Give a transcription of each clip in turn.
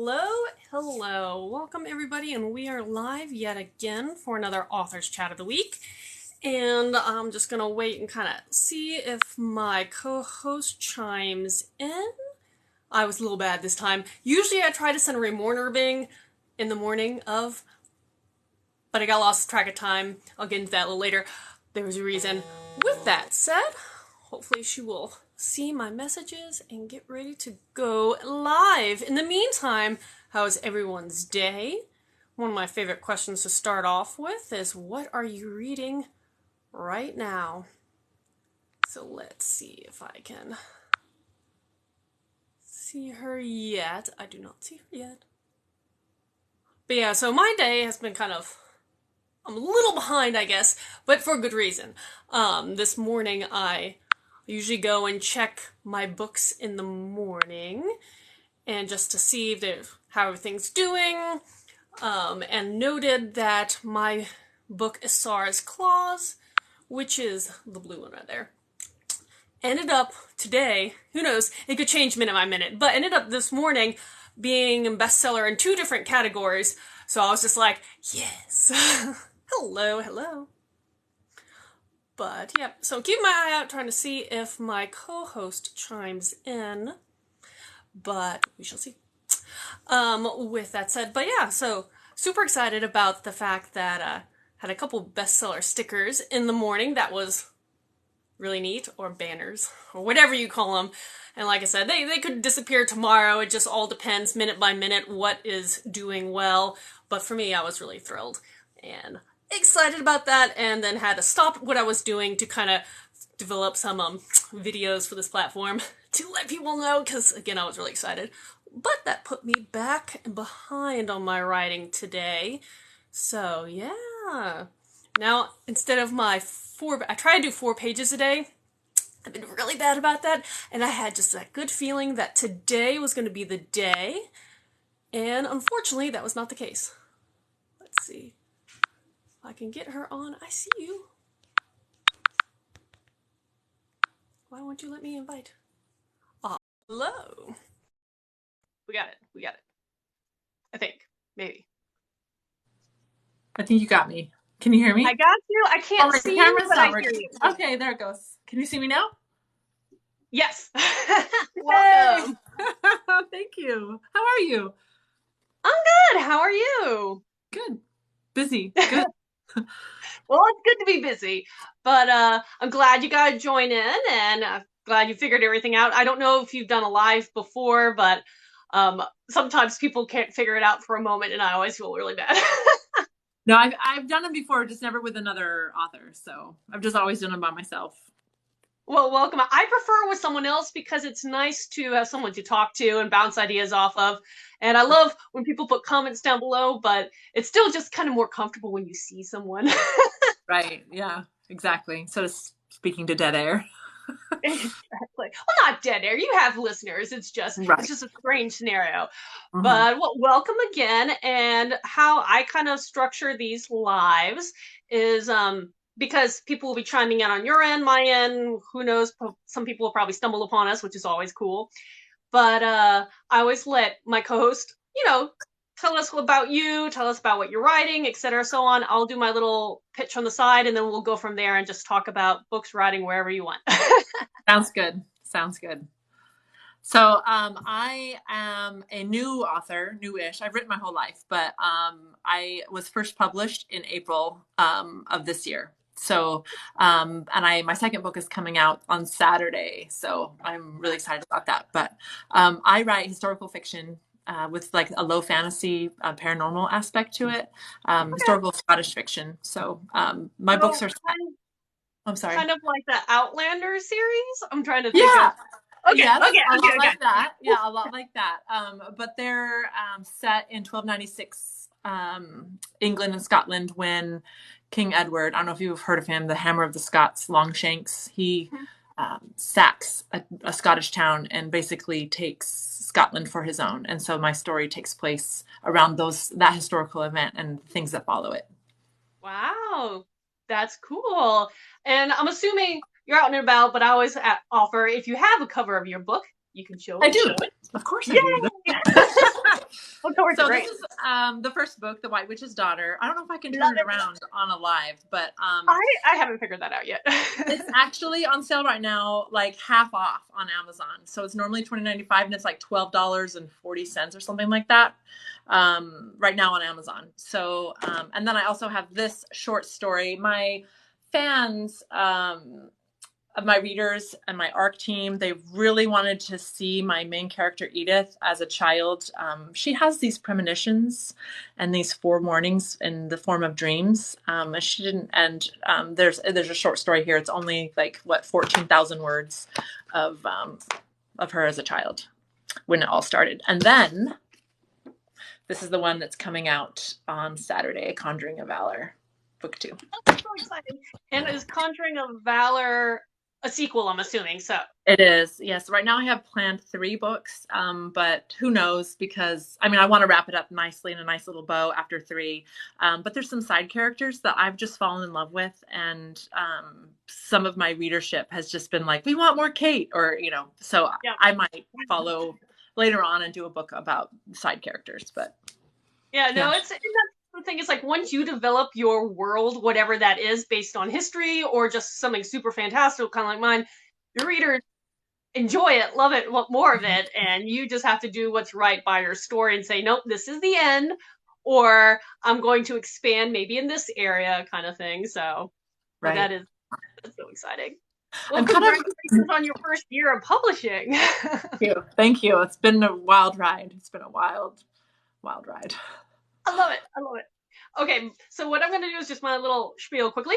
Hello, hello. Welcome everybody, and we are live yet again for another Author's Chat of the Week. And I'm just gonna wait and kind of see if my co-host chimes in. I was a little bad this time. Usually I try to send a reminder bing in the morning of, but I got lost track of time. I'll get into that a little later. There was a reason. With that said, hopefully she will see my messages and get ready to go live. In the meantime, how's everyone's day? One of my favorite questions to start off with is, what are you reading right now? So let's see if I can see her yet. I do not see her yet. But yeah, so my day has been I'm a little behind, I guess, but for good reason. This morning I usually go and check my books in the morning, and just to see how everything's doing, and noted that my book Isara's Claws, which is the blue one right there, ended up today, who knows, it could change minute by minute, but ended up this morning being a bestseller in 2 different categories, so I was just like, yes. Hello. But, yeah, so keep my eye out trying to see if my co-host chimes in, but we shall see. With that said, but yeah, so super excited about the fact that had a couple bestseller stickers in the morning. That was really neat, or banners, or whatever you call them. And like I said, they could disappear tomorrow. It just all depends minute by minute what is doing well. But for me, I was really thrilled and excited about that, and then had to stop what I was doing to kind of develop some videos for this platform to let people know, because again, I was really excited. But that put me back behind on my writing today. So yeah. Now, instead of I try to do 4 pages a day. I've been really bad about that, and I had just that good feeling that today was going to be the day, and unfortunately, that was not the case. Let's see if I can get her on. I see you. Why won't you let me invite? Hello. We got it. I think. Maybe. I think you got me. Can you hear me? I got you. I can't see you, but I hear you. Okay, there it goes. Can you see me now? Yes. Welcome. Thank you. How are you? I'm good. How are you? Good. Busy. Good. Well, it's good to be busy, but I'm glad you got to join in, and glad you figured everything out. I don't know if you've done a live before, but sometimes people can't figure it out for a moment, and I always feel really bad. No, I've done them before, just never with another author. So I've just always done them by myself. Well, welcome. I prefer with someone else because it's nice to have someone to talk to and bounce ideas off of. And I love when people put comments down below, but it's still just kind of more comfortable when you see someone. Right. Yeah, exactly. So speaking to dead air. Exactly. Well, not dead air. You have listeners. It's just a strange scenario. Mm-hmm. But welcome again. And how I kind of structure these lives is because people will be chiming in on your end, my end. Who knows? Some people will probably stumble upon us, which is always cool. But I always let my co-host, tell us about you, tell us about what you're writing, etc., so on. I'll do my little pitch on the side, and then we'll go from there and just talk about books, writing, wherever you want. Sounds good. So I am a new author, newish. I've written my whole life, but I was first published in April of this year. So and my second book is coming out on Saturday, so I'm really excited about that. But I write historical fiction with like a low fantasy paranormal aspect to it, historical Scottish fiction. So my books are. I'm sorry. Kind of like the Outlander series. I'm trying to think. Yeah. Okay. Yes, Okay. a lot like that. Yeah, a lot like that. But they're set in 1296 England and Scotland, when King Edward, I don't know if you've heard of him, the Hammer of the Scots, Longshanks, he sacks a Scottish town and basically takes Scotland for his own. And so my story takes place around that historical event and things that follow it. Wow, that's cool. And I'm assuming you're out and about, but I always offer, if you have a cover of your book, you can show it. I do. Of course I do. Words are So great. this is the first book, The White Witch's Daughter. I don't know if I can Love turn it it. around on a live, but I haven't figured that out yet. it's actually on sale right now, like half off on Amazon. So it's normally $20.95 and it's like $12.40 or something like that right now on Amazon. So and then I also have this short story. My fans of my readers and my ARC team, they really wanted to see my main character Edith as a child. She has these premonitions and these forewarnings in the form of dreams. She didn't, and there's a short story here. It's only like 14,000 words of her as a child when it all started. And then this is the one that's coming out on Saturday, Conjuring of Valor, book 2. I'm so excited. And is Conjuring of Valor a sequel, I'm assuming? So it is, yes. Right now I have planned 3 books, but who knows, because I want to wrap it up nicely in a nice little bow after 3, but there's some side characters that I've just fallen in love with, and some of my readership has just been like, we want more Kate, or so yeah. I might follow later on and do a book about side characters. But it's the thing is, like, once you develop your world, whatever that is, based on history or just something super fantastical, kind of like mine, your readers enjoy it, love it, want more of it, and you just have to do what's right by your story and say, nope, this is the end, or I'm going to expand maybe in this area, kind of thing. So right. That's so exciting. Well, congratulations on your first year of publishing. Thank you. It's been a wild ride. It's been a wild ride. I love it. Okay, so what I'm going to do is just my little spiel quickly.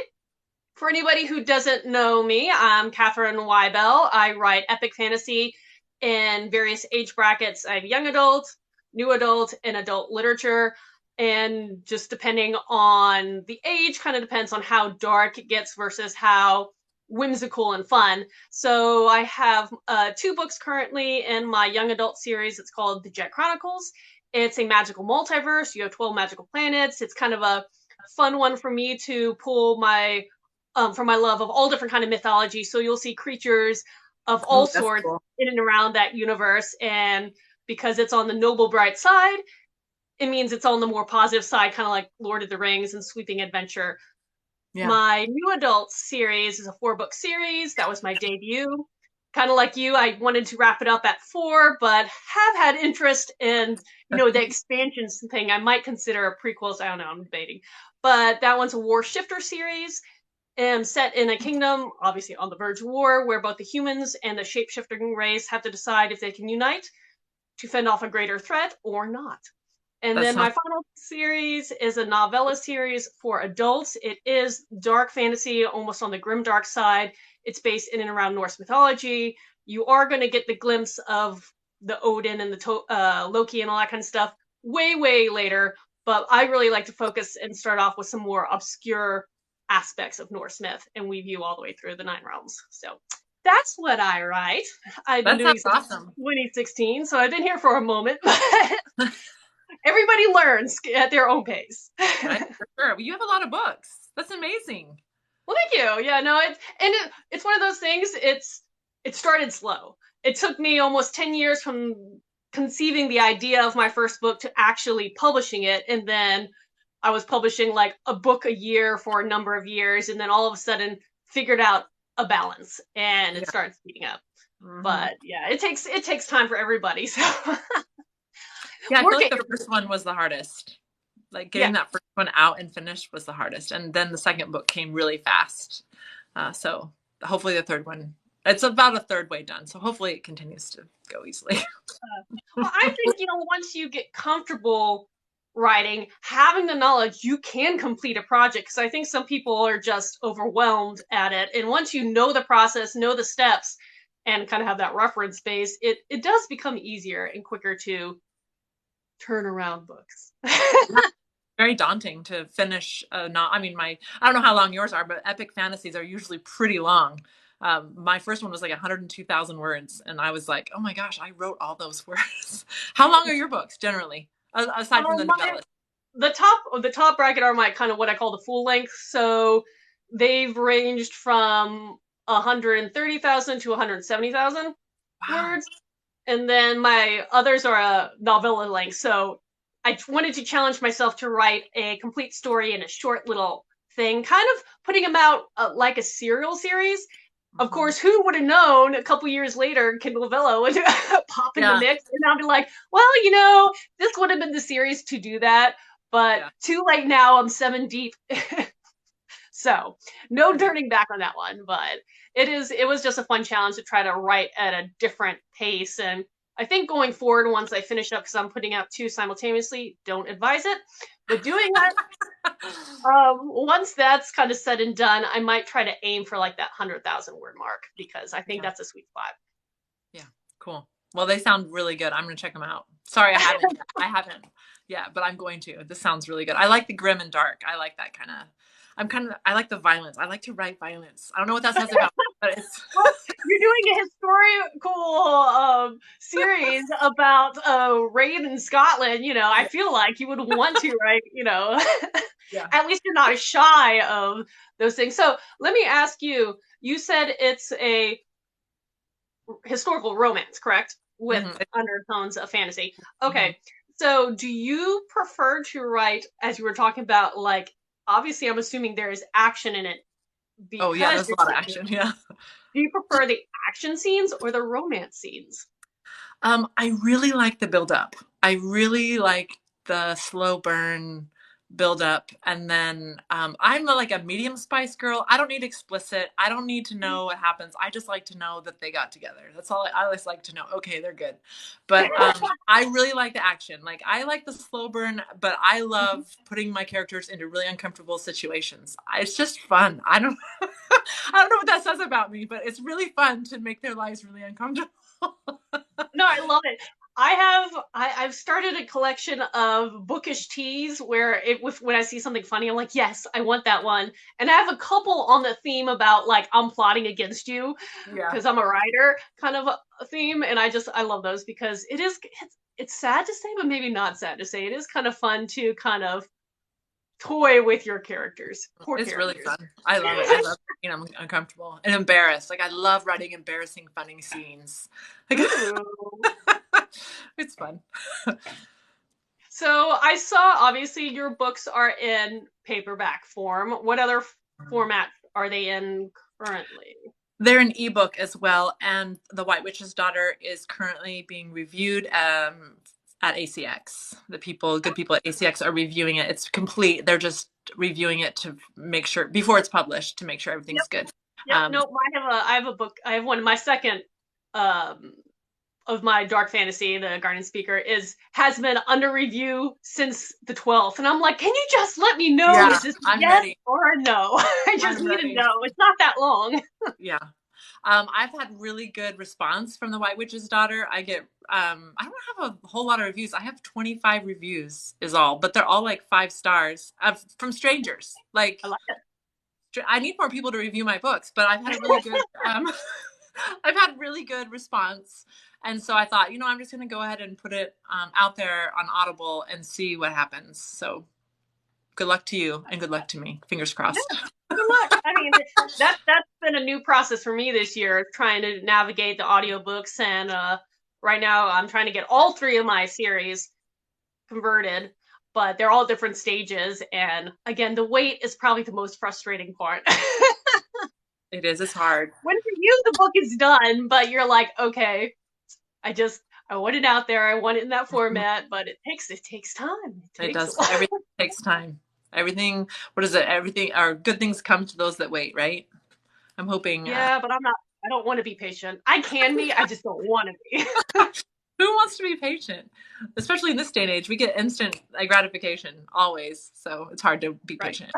For anybody who doesn't know me, I'm Katharine Weibel. I write epic fantasy in various age brackets. I have young adult, new adult, and adult literature. And just depending on the age, kind of depends on how dark it gets versus how whimsical and fun. So I have 2 books currently in my young adult series. It's called the Jet Chronicles. It's a magical multiverse. You have 12 magical planets. It's kind of a fun one for me to pull my from my love of all different kind of mythology. So you'll see creatures of all sorts in and around that universe. And because it's on the noble bright side, it means it's on the more positive side, kind of like Lord of the Rings and sweeping adventure. Yeah. My new adult series is a 4-book series. That was my debut. Kind of like you, I wanted to wrap it up at 4, but have had interest in, the expansions thing. I might consider a prequel. I don't know, I'm debating. But that one's a war shifter series and set in a kingdom, obviously on the verge of war, where both the humans and the shapeshifting race have to decide if they can unite to fend off a greater threat or not. And then my final series is a novella series for adults. It is dark fantasy, almost on the grimdark side. It's based in and around Norse mythology. You are going to get the glimpse of the Odin and the Loki and all that kind of stuff way, way later. But I really like to focus and start off with some more obscure aspects of Norse myth and weave you all the way through the 9 realms. So that's what I write. I've been doing since 2016, so I've been here for a moment. Everybody learns at their own pace. Right, for sure. You have a lot of books. That's amazing. Well, thank you. Yeah, no, it's one of those things. It started slow. It took me almost 10 years from conceiving the idea of my first book to actually publishing it, and then I was publishing like a book a year for a number of years, and then all of a sudden figured out a balance, and it started speeding up. Mm-hmm. But yeah, it takes time for everybody. So yeah, I feel like the first one was the hardest. Like getting that first one out and finished was the hardest, and then the second book came really fast. So hopefully the third one, it's about a third way done. So hopefully it continues to go easily. Well, I think once you get comfortable writing, having the knowledge, you can complete a project. Because I think some people are just overwhelmed at it, and once you know the process, know the steps, and kind of have that reference base, it does become easier and quicker to turn around books. Very daunting to finish I don't know how long yours are, but epic fantasies are usually pretty long. My first one was like 102,000 words, and I was like, oh my gosh, I wrote all those words. How long are your books generally, aside from the novellas? The top bracket are my kind of what I call the full length. So they've ranged from 130,000 to 170,000 words. And then my others are a novella length. So I wanted to challenge myself to write a complete story in a short little thing, kind of putting them out like a serial series. Of course, who would have known a couple years later, Kindle Vella would pop in the mix, and I'll be like, well, this would have been the series to do that, but too late now. I'm 7 deep. So no turning back on that one, but it was just a fun challenge to try to write at a different pace. And I think going forward, once I finish up, because I'm putting out 2 simultaneously, don't advise it, but doing that, once that's kind of said and done, I might try to aim for like that 100,000 word mark, because I think that's a sweet spot. Yeah, cool. Well, they sound really good. I'm going to check them out. Sorry, I haven't. I haven't. Yeah, but I'm going to. This sounds really good. I like the grim and dark. I like that kind of. I like the violence. I like to write violence. I don't know what that says about me, but it's. Well, you're doing a historical series about raid in Scotland. I feel like you would want to write, at least you're not shy of those things. So let me ask you, you said it's a historical romance, correct? With undertones of fantasy. Okay. So do you prefer to write, as you were talking about, like, obviously I'm assuming there is action in it. There's a lot of action. Yeah. Do you prefer the action scenes or the romance scenes? I really like the build up. I really like the slow burn build up. And then I'm like a medium spice girl. I don't need explicit. I don't need to know what happens. I just like to know that they got together. That's all. I always like to know, okay, they're good. But I really like the action. Like, I like the slow burn, but I love putting my characters into really uncomfortable situations. It's just fun. I don't know what that says about me, but it's really fun to make their lives really uncomfortable. No, I love it. I've started a collection of bookish teas where when I see something funny, I'm like, yes, I want that one. And I have a couple on the theme about, like, I'm plotting against you because I'm a writer kind of a theme. And I love those, because it's sad to say, but maybe not sad to say. It is kind of fun to kind of toy with your characters. It's really fun. I love it. I love being uncomfortable and embarrassed. Like, I love writing embarrassing, funny scenes. Like, it's fun. So I saw, obviously, your books are in paperback form. What other format are they in currently? They're an ebook as well, and The White Witch's Daughter is currently being reviewed at ACX. Good people at ACX are reviewing it. It's complete. They're just reviewing it to make sure, before it's published, to make sure everything's good. Yeah, no, I have a book. I have one. My second of my dark fantasy, The Guardian Speaker, has been under review since the 12th, and I'm like, can you just let me know? Is this yes ready. Or a no? I just need to know. It's not that long. Yeah. I've had really good response from The White Witch's Daughter. I don't have a whole lot of reviews. I have 25 reviews is all, but they're all like 5 stars from strangers. Like, I like it. I need more people to review my books, but I've had a really good, I've had really good response. And so I thought, I'm just going to go ahead and put it out there on Audible and see what happens. So good luck to you and good luck to me. Fingers crossed. Yeah, good luck. I mean, that's been a new process for me this year, trying to navigate the audiobooks. And right now I'm trying to get all 3 of my series converted, but they're all different stages. And again, the wait is probably the most frustrating part. It is. It's hard. When for you, the book is done, but you're like, okay, I want it out there. I want it in that format, but it takes time. It does. Everything takes time. Everything. What is it? Everything. Or good things come to those that wait, right? I'm hoping. Yeah, but I'm not. I don't want to be patient. I can be. I just don't want to be. Who wants to be patient? Especially in this day and age, we get instant gratification always, so it's hard to be patient.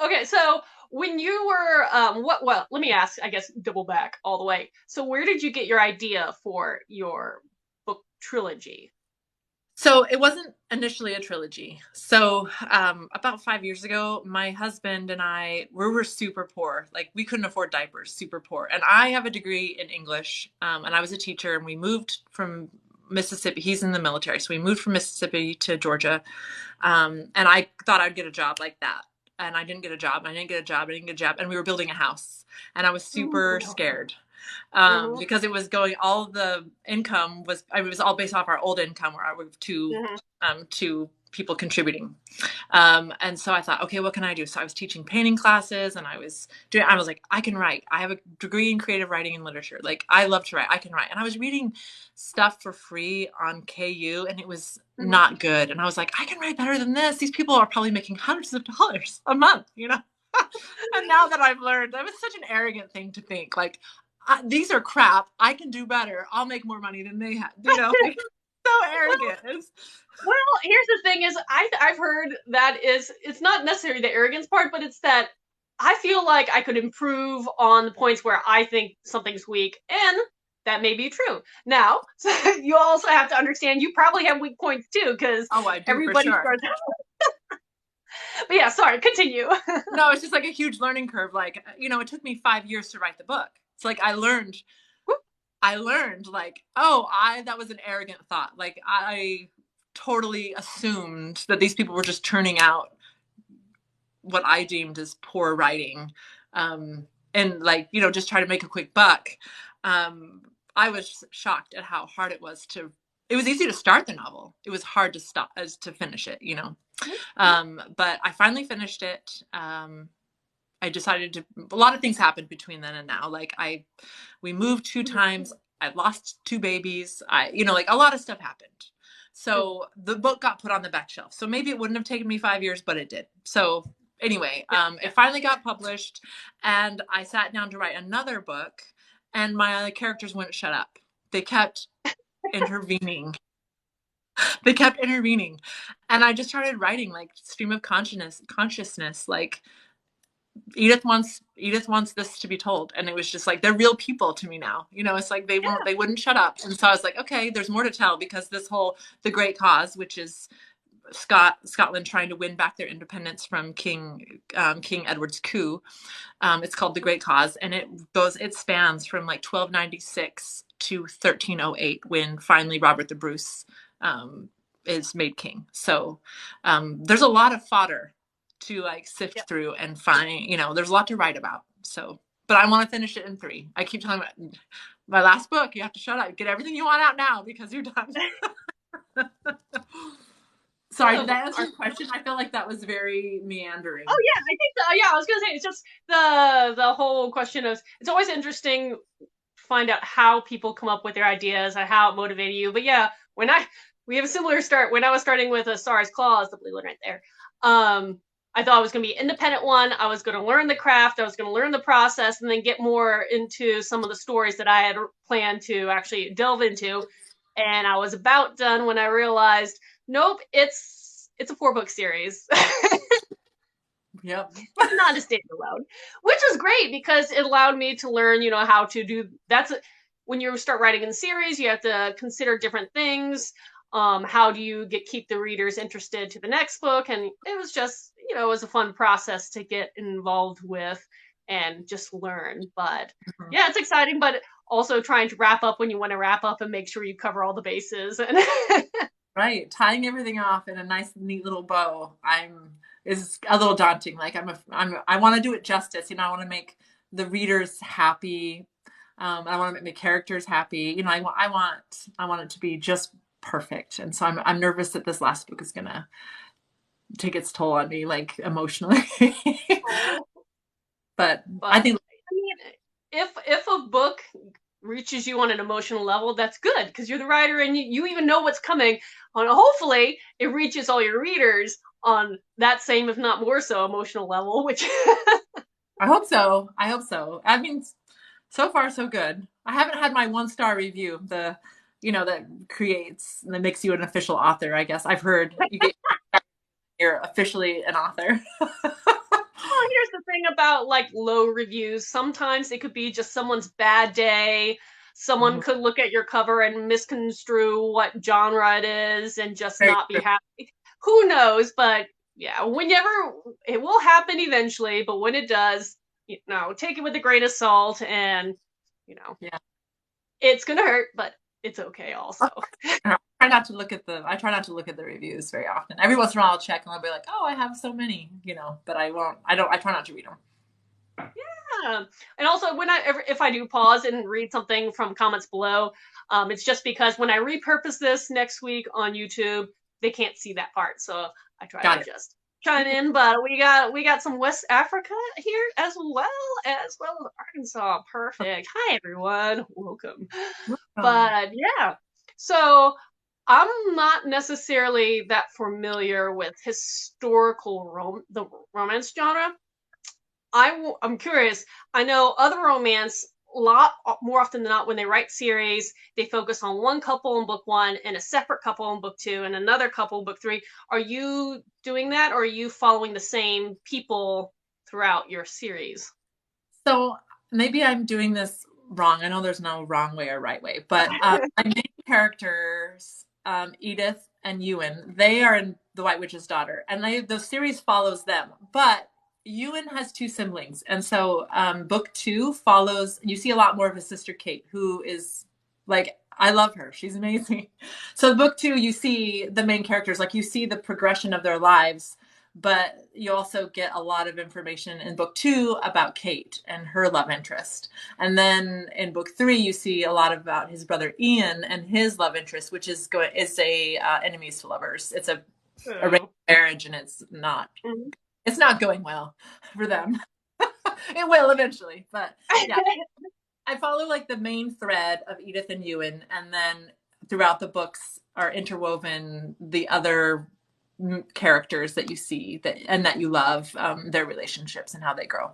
Okay, so when you were, well, let me ask, I guess, double back all the way. So where did you get your idea for your book trilogy? So it wasn't initially a trilogy. So about 5 years ago, my husband and I, we were super poor. Like, we couldn't afford diapers, super poor. And I have a degree in English, and I was a teacher, and we moved from Mississippi. He's in the military. So we moved from Mississippi to Georgia. And I thought I'd get a job like that. And I didn't get a job. And we were building a house. And I was super scared. because it was going, all the income was, it was all based off our old income, where I was two people contributing. And so I thought, okay, what can I do? So I was teaching painting classes, and I was like, I can write. I have a degree in creative writing and literature. Like, I love to write. I can write. And I was reading stuff for free on KU, and it was not good. And I was like, I can write better than this. These people are probably making hundreds of dollars a month, you know? And now that I've learned, that was such an arrogant thing to think. Like, these are crap. I can do better. I'll make more money than they have. You know, like, so arrogant. Well, here's the thing: is I've heard that it's not necessarily the arrogance part, but it's that I feel like I could improve on the points where I think something's weak, and that may be true. Now, so you also have to understand you probably have weak points too, because everybody starts. But yeah, sorry, continue. No, it's just like a huge learning curve. Like, you know, it took me 5 years to write the book. It's like I learned like, that was an arrogant thought. Like, I totally assumed that these people were just turning out what I deemed as poor writing, and like, you know, just try to make a quick buck. I was shocked at how hard it was it was easy to start the novel. It was hard to finish it, you know. But I finally finished it. I decided a lot of things happened between then and now. Like, we moved 2 times. I lost 2 babies. You know, like, a lot of stuff happened. So the book got put on the back shelf. So maybe it wouldn't have taken me 5 years, but it did. So anyway, it finally got published, and I sat down to write another book, and my characters wouldn't shut up. They kept intervening. And I just started writing, like, stream of consciousness, like, Edith wants this to be told. And it was just like, they're real people to me now. You know, it's like they wouldn't shut up. And so I was like, okay, there's more to tell, because this whole, the Great Cause, which is Scotland trying to win back their independence from King Edward's coup. It's called The Great Cause, and it spans from like 1296 to 1308, when finally Robert the Bruce is made king. So there's a lot of fodder to like sift through and find, you know, there's a lot to write about. So, but I want to finish it in 3. I keep telling my last book, you have to shut up, get everything you want out now, because you're done. Sorry, did I answer your question? I feel like that was very meandering. Oh yeah, I think so. Yeah, I was gonna say, it's just the whole question of, it's always interesting to find out how people come up with their ideas and how it motivated you. But yeah, we have a similar start. When I was starting with A Star's Claws, the blue one right there, I thought I was going to be an independent one. I was going to learn the craft. I was going to learn the process, and then get more into some of the stories that I had planned to actually delve into. And I was about done when I realized, nope, it's a 4-book series. Yep. It's not a standalone, which was great, because it allowed me to learn, you know, how to do when you start writing in series, you have to consider different things. How do you keep the readers interested to the next book? And it was just, you know, it was a fun process to get involved with and just learn. But yeah, it's exciting, but also trying to wrap up when you want to wrap up and make sure you cover all the bases. And right, tying everything off in a nice, neat little bow is a little daunting. Like, I want to do it justice. You know, I want to make the readers happy. I want to make the characters happy. You know, I want it to be just perfect. And so I'm nervous that this last book is gonna take its toll on me, like, emotionally. But I think, I mean, if a book reaches you on an emotional level, that's good, because you're the writer and you even know what's coming. Hopefully it reaches all your readers on that same, if not more so, emotional level, which I hope so. I mean, so far so good. I haven't had my 1-star review, that makes you an official author, I guess. I've heard you're officially an author. Well, here's the thing about, like, low reviews. Sometimes it could be just someone's bad day. Someone could look at your cover and misconstrue what genre it is and just not be happy. Who knows? But yeah, it will happen eventually, but when it does, you know, take it with a grain of salt, and, you know, it's gonna hurt, but it's okay also. I try not to look at the reviews very often. Every once in a while I'll check, and I'll be like, oh, I have so many, you know, but I won't. I try not to read them. Yeah, Yeah. And also if I do pause and read something from comments below, it's just because when I repurpose this next week on YouTube, they can't see that part. So I try Got to it. just chime in, but we got some West Africa here as well as Arkansas. Perfect. Hi everyone. Welcome. But yeah. So I'm not necessarily that familiar with historical the romance genre. I'm curious. I know other romance, a lot more often than not, when they write series, they focus on one couple in book one and a separate couple in book two and another couple in book three. Are you doing that, or are you following the same people throughout your series? So maybe I'm doing this wrong. I know there's no wrong way or right way, but my main characters, Edith and Ewan, they are in The White Witch's Daughter, and the series follows them. But Ewan has two siblings, and so book two follows. You see a lot more of his sister Kate, who is like, I love her. She's amazing. So book two, you see the main characters, like you see the progression of their lives, but you also get a lot of information in book two about Kate and her love interest. And then in book three, you see a lot about his brother Ian and his love interest, which is enemies to lovers. It's a arranged marriage, and it's not going well for them. It will eventually, but yeah. I follow like the main thread of Edith and Ewan, and then throughout the books are interwoven the other characters that you see that you love, their relationships and how they grow.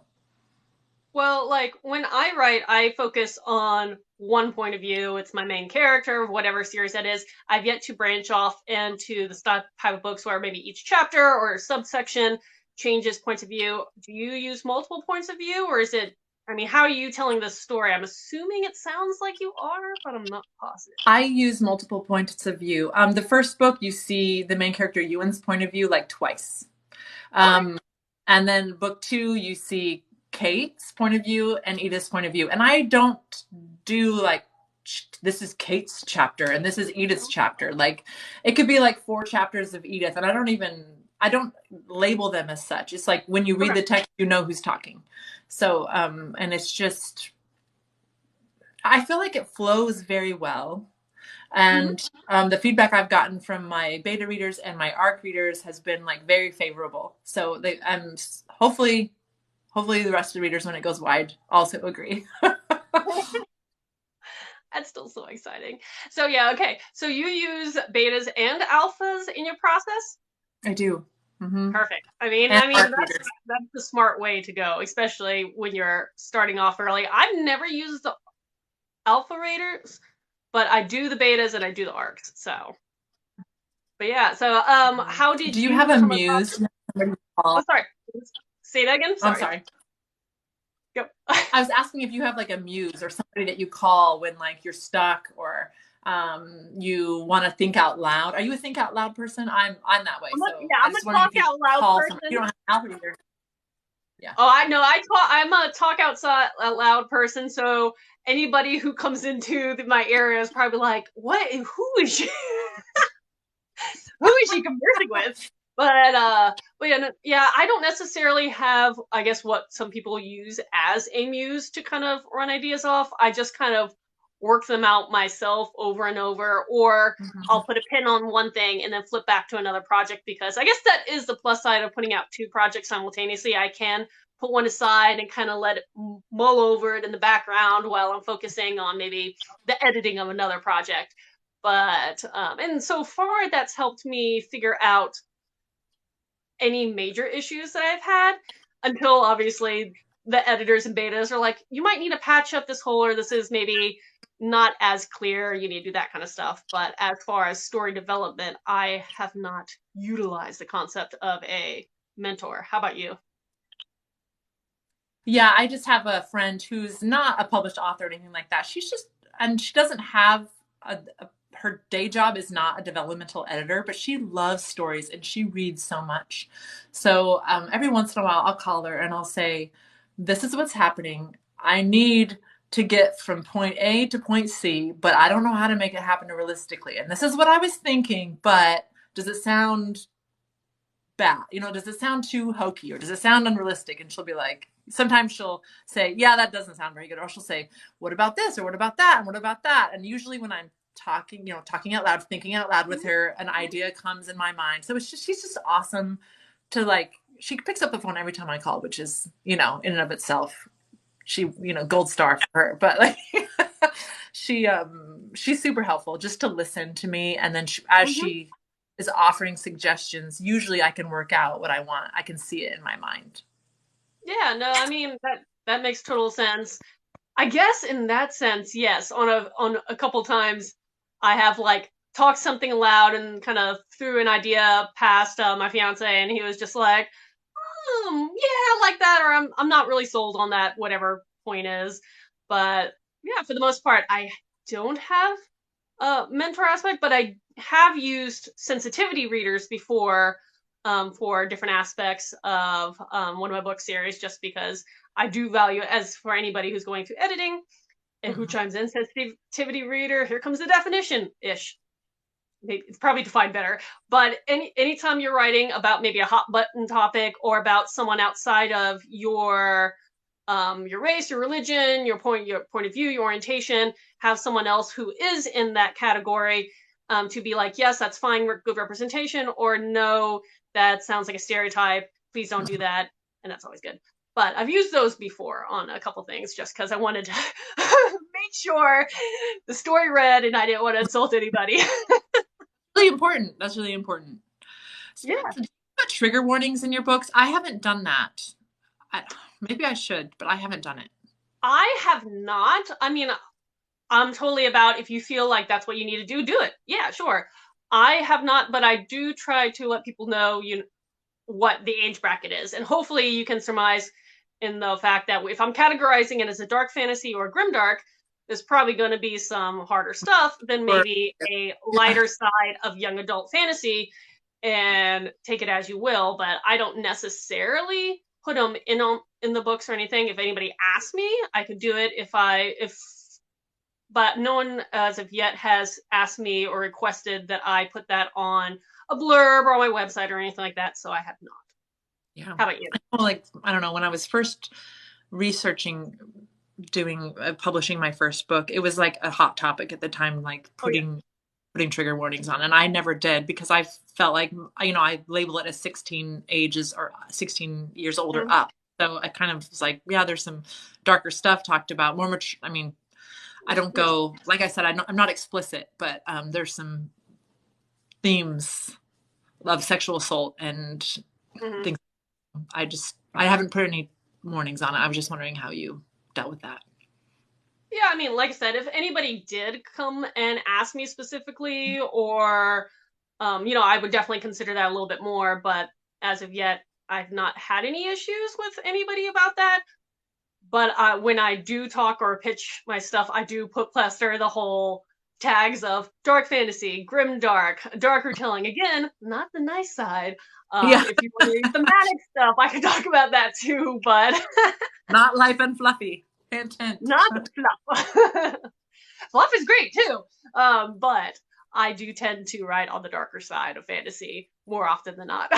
Well, like when I write, I focus on one point of view. It's my main character of whatever series that is. I've yet to branch off into the type of books where maybe each chapter or subsection changes points of view. Do you use multiple points of view, or is it, I mean, how are you telling this story? I'm assuming it sounds like you are, but I'm not positive. I use multiple points of view. The first book, you see the main character Ewan's point of view like twice. And then book two, you see Kate's point of view and Edith's point of view. And I don't do like, this is Kate's chapter and this is Edith's chapter. Like it could be like 4 chapters of Edith, and I don't label them as such. It's like when you read the text, you know who's talking. So, and it's just, I feel like it flows very well. And the feedback I've gotten from my beta readers and my ARC readers has been like very favorable. So hopefully the rest of the readers, when it goes wide, also agree. That's still so exciting. So yeah, okay. So you use betas and alphas in your process? I do. Mm-hmm. Perfect. I mean that's the smart way to go, especially when you're starting off early. I've never used the alpha raters, but I do the betas and I do the arcs. So, but yeah. So, how did you have a muse? Oh, sorry. Say that again. Sorry. I'm sorry. Go. I was asking if you have like a muse or somebody that you call when like you're stuck or you want to think out loud. Are you a think out loud person? I'm that way. I'm a talk out loud person. You don't have an alpha reader. Yeah. Oh, I know. I'm a talk out loud person. So anybody who comes into my area is probably like, "What? Who is she? Who is she conversing with?" But yeah, I don't necessarily have, I guess, what some people use as a muse to kind of run ideas off. I just kind of work them out myself over and over, or I'll put a pin on one thing and then flip back to another project, because I guess that is the plus side of putting out 2 projects simultaneously. I can put one aside and kind of let it mull over it in the background while I'm focusing on maybe the editing of another project. But, and so far that's helped me figure out any major issues that I've had, until obviously the editors and betas are like, you might need to patch up this hole, or this is maybe not as clear, you need to do that kind of stuff. But as far as story development, I have not utilized the concept of a mentor. How about you? Yeah, I just have a friend who's not a published author or anything like that. She's just, and she doesn't have her day job is not a developmental editor, but she loves stories and she reads so much. So every once in a while I'll call her and I'll say, this is what's happening. I need to get from point A to point C, but I don't know how to make it happen realistically. And this is what I was thinking, but does it sound bad? Does it sound too hokey, or does it sound unrealistic? And she'll be like, sometimes she'll say, yeah, that doesn't sound very good. Or she'll say, what about this? Or what about that? And what about that? And usually when I'm talking out loud, thinking out loud with her, an idea comes in my mind. So it's just, she's just awesome to like, she picks up the phone every time I call, which is, in and of itself, gold star for her. But like, she's super helpful just to listen to me. And then as she is offering suggestions, usually I can work out what I want. I can see it in my mind. Yeah, no, I mean that makes total sense. I guess in that sense, yes. On a couple times, I have like talked something aloud and kind of threw an idea past my fiance, and he was just like, yeah, I like that, or I'm not really sold on that, whatever point is. But yeah, for the most part, I don't have a mentor aspect, but I have used sensitivity readers before for different aspects of one of my book series, just because I do value, as for anybody who's going through editing and who chimes in, sensitivity reader, here comes the definition-ish. It's probably defined better, but anytime you're writing about maybe a hot button topic or about someone outside of your race, your religion, your point of view, your orientation, have someone else who is in that category to be like, yes, that's fine, good representation, or no, that sounds like a stereotype, please don't do that, and that's always good. But I've used those before on a couple things just because I wanted to make sure the story read and I didn't want to insult anybody. Really important. That's really important. So Yeah. do you put trigger warnings in your books? I haven't done that. Maybe I should, but I haven't done it. I have not. I mean, I'm totally about, if you feel like that's what you need to do it. Yeah, sure. I have not, but I do try to let people know what the age bracket is. And hopefully you can surmise in the fact that if I'm categorizing it as a dark fantasy or grimdark, there's probably going to be some harder stuff than maybe a lighter side of young adult fantasy, and take it as you will. But I don't necessarily put them in the books or anything. If anybody asks me, I could do it but no one as of yet has asked me or requested that I put that on a blurb or on my website or anything like that, so I have not. Yeah. How about you? I don't know, when I was first researching, publishing my first book, it was like a hot topic at the time, like putting trigger warnings on, and I never did because I felt like, I label it as 16 ages or 16 years old or up. So I kind of was like, yeah, there's some darker stuff talked about, more mature. I mean, I don't go, like I said, I'm not explicit, but there's some themes of sexual assault and things. I haven't put any warnings on it. I was just wondering how you dealt with that. Yeah, I mean, like I said, if anybody did come and ask me specifically, or, I would definitely consider that a little bit more, but as of yet, I've not had any issues with anybody about that. But when I do talk or pitch my stuff, I do plaster the whole tags of dark fantasy, grim dark, dark retelling. Again, not the nice side. If you want to read thematic stuff, I can talk about that too, but not life and fluffy. Hint, hint. Not fluff. Fluff is great too, but I do tend to write on the darker side of fantasy more often than not.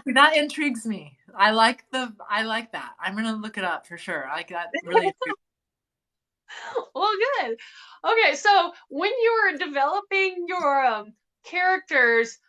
That intrigues me. I like that. I'm gonna look it up for sure. I like that. Really. Well, good. Okay, so when you were developing your characters,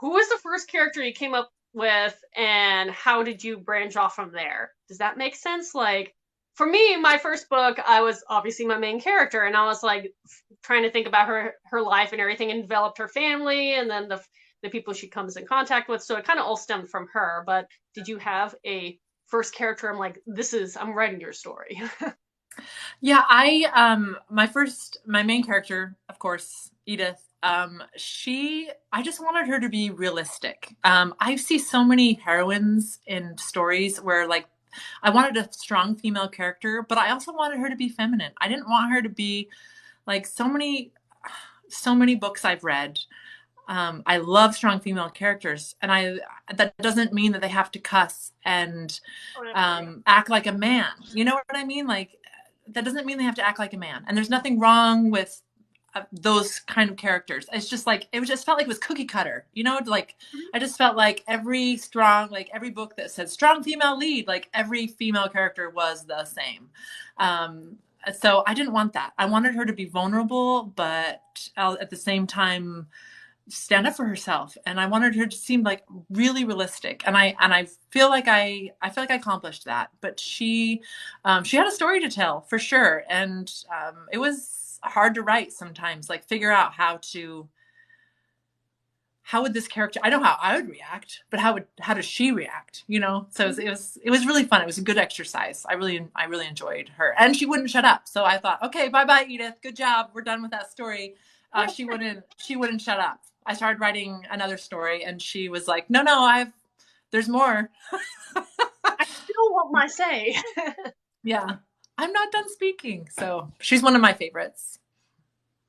who was the first character you came up with, and how did you branch off from there? Does that make sense? Like, for me, my first book, I was obviously my main character, and I was like trying to think about her life and everything, and developed her family, and then the people she comes in contact with. So it kind of all stemmed from her. But did you have a first character? I'm like, I'm writing your story. Yeah, my main character, of course, Edith. I just wanted her to be realistic. I see so many heroines in stories where like, I wanted a strong female character, but I also wanted her to be feminine. I didn't want her to be like so many books I've read. I love strong female characters, and that doesn't mean that they have to cuss and act like a man. You know what I mean? Like, that doesn't mean they have to act like a man. And there's nothing wrong with those kind of characters. It's just like, it just felt like it was cookie cutter, like I just felt like every book that said strong female lead, like every female character was the same. So I didn't want that. I wanted her to be vulnerable, but at the same time stand up for herself. And I wanted her to seem like really realistic. And I feel like I accomplished that. But she had a story to tell for sure. And it was hard to write sometimes, like figure out how would this character, I know how I would react, but how does she react? So it was really fun. It was a good exercise. I really enjoyed her, and she wouldn't shut up. So I thought, okay, bye, Edith. Good job. We're done with that story. She wouldn't shut up. I started writing another story and she was like, no, there's more. I still want my say. Yeah. I'm not done speaking. So she's one of my favorites.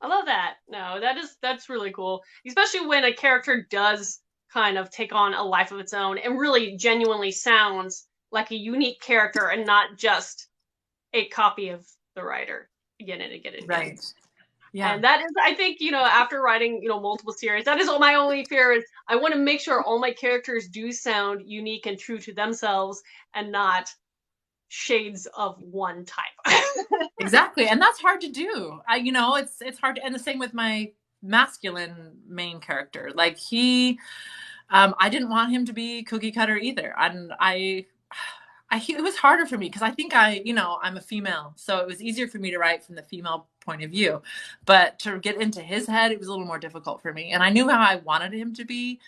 I love that. No, that's really cool. Especially when a character does kind of take on a life of its own and really genuinely sounds like a unique character and not just a copy of the writer again and again and again. Right. Yeah. And that is, I think, after writing, multiple series, that is my only fear is I want to make sure all my characters do sound unique and true to themselves and not shades of one type. Exactly. And that's hard to do. It's hard to, and the same with my masculine main character. Like I didn't want him to be cookie cutter either. And it was harder for me because I think I'm a female, so it was easier for me to write from the female point of view, but to get into his head, it was a little more difficult for me. And I knew how I wanted him to be.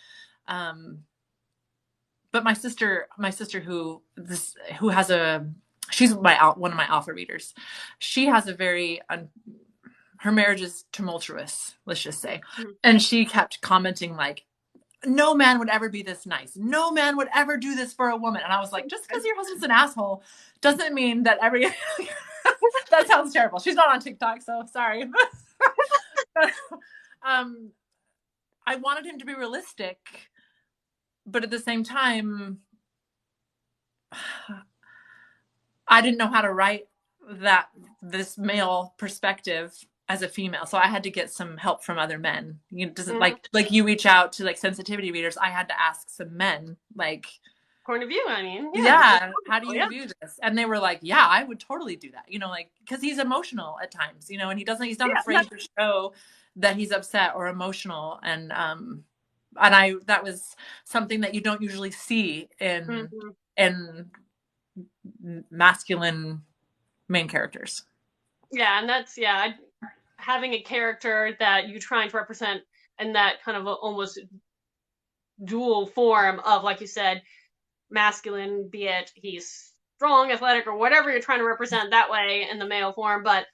But my sister who has she's one of my alpha readers. She has a very, her marriage is tumultuous, let's just say. Mm-hmm. And she kept commenting like, no man would ever be this nice. No man would ever do this for a woman. And I was like, just because your husband's an asshole doesn't mean that that sounds terrible. She's not on TikTok, so sorry. I wanted him to be realistic, but at the same time, I didn't know how to write this male perspective as a female. So I had to get some help from other men. Like you reach out to like sensitivity readers. I had to ask some men like point of view. I mean, yeah, how do you view this? And they were like, yeah, I would totally do that. Like, cause he's emotional at times, and he's not afraid to show that he's upset or emotional. And that was something that you don't usually see in masculine main characters. Yeah. And that's, having a character that you're trying to represent in that kind of almost dual form of, like you said, masculine, be it he's strong, athletic, or whatever you're trying to represent that way in the male form, but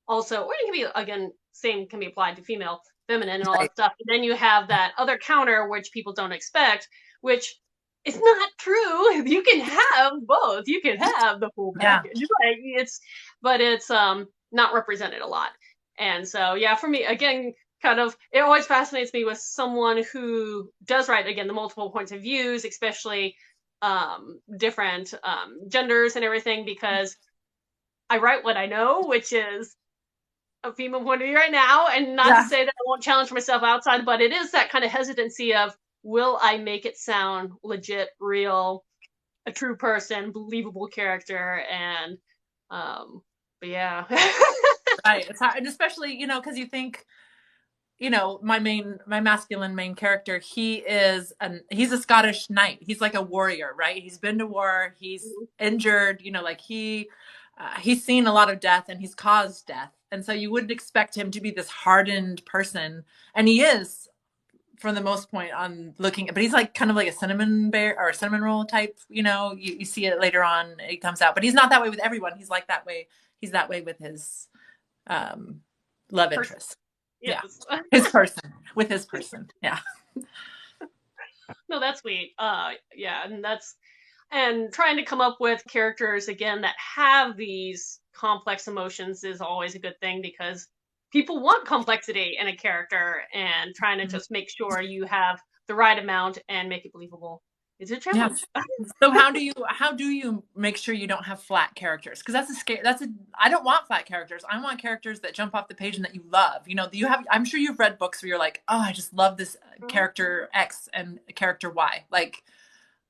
also, or it can be, again, same can be applied to female, feminine, and all that stuff. And then you have that other counter, which people don't expect, which is not true. You can have both. You can have the full package. Yeah. But it's not represented a lot. And so, for me, again, kind of, it always fascinates me with someone who does write, again, the multiple points of views, especially different genders and everything, because I write what I know, which is a female point of view right now, and not to say that I won't challenge myself outside, but it is that kind of hesitancy of, will I make it sound legit, real, a true person, believable character, and but yeah. Right. It's hard, and especially, because you think, my masculine main character, he's a Scottish knight. He's like a warrior, right? He's been to war. He's injured, like he's seen a lot of death and he's caused death. And so you wouldn't expect him to be this hardened person. And he is, for the most point, on looking, but he's like kind of like a cinnamon bear or a cinnamon roll type, you see it later on, it comes out, but he's not that way with everyone. He's like that way. He's that way with his love interest. Yes. Yeah. His person. Yeah. No, that's sweet. And trying to come up with characters again that have these complex emotions is always a good thing, because people want complexity in a character, and trying to just make sure you have the right amount and make it believable It's a Yeah. challenge. So how do you make sure you don't have flat characters? Because I don't want flat characters. I want characters that jump off the page and that you love. I'm sure you've read books where you're like, oh, I just love this character X and character Y. Like,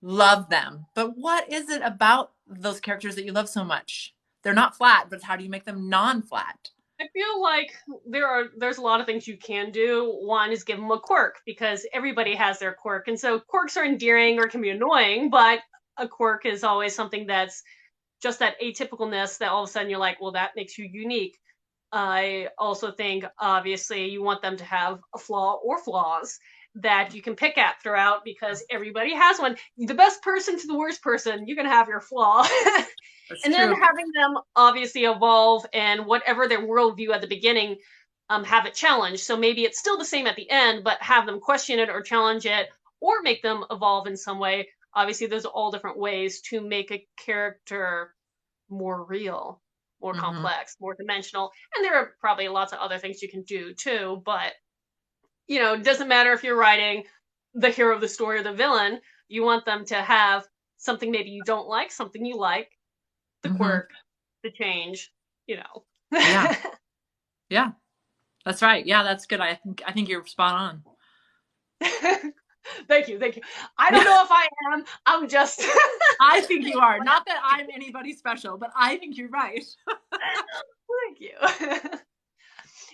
love them. But what is it about those characters that you love so much? They're not flat, but how do you make them non-flat? I feel like there's a lot of things you can do. One is give them a quirk, because everybody has their quirk, and so quirks are endearing or can be annoying, but a quirk is always something that's just that atypicalness that all of a sudden you're like, well, that makes you unique. I also think obviously you want them to have a flaw or flaws that you can pick at throughout, because everybody has one. The best person to the worst person, you can have your flaw. That's And true. then having them obviously evolve, and whatever their worldview at the beginning, have it challenged. So maybe it's still the same at the end, but have them question it or challenge it, or make them evolve in some way. Obviously, there's all different ways to make a character more real, more complex, more dimensional. And there are probably lots of other things you can do too, but it doesn't matter if you're writing the hero of the story or the villain. You want them to have something maybe you don't like, something you like, the quirk, the change, Yeah. Yeah. That's right. Yeah, that's good. I think you're spot on. Thank you. I don't know if I am. I'm just I think you are. Not that I'm anybody special, but I think you're right. Thank you.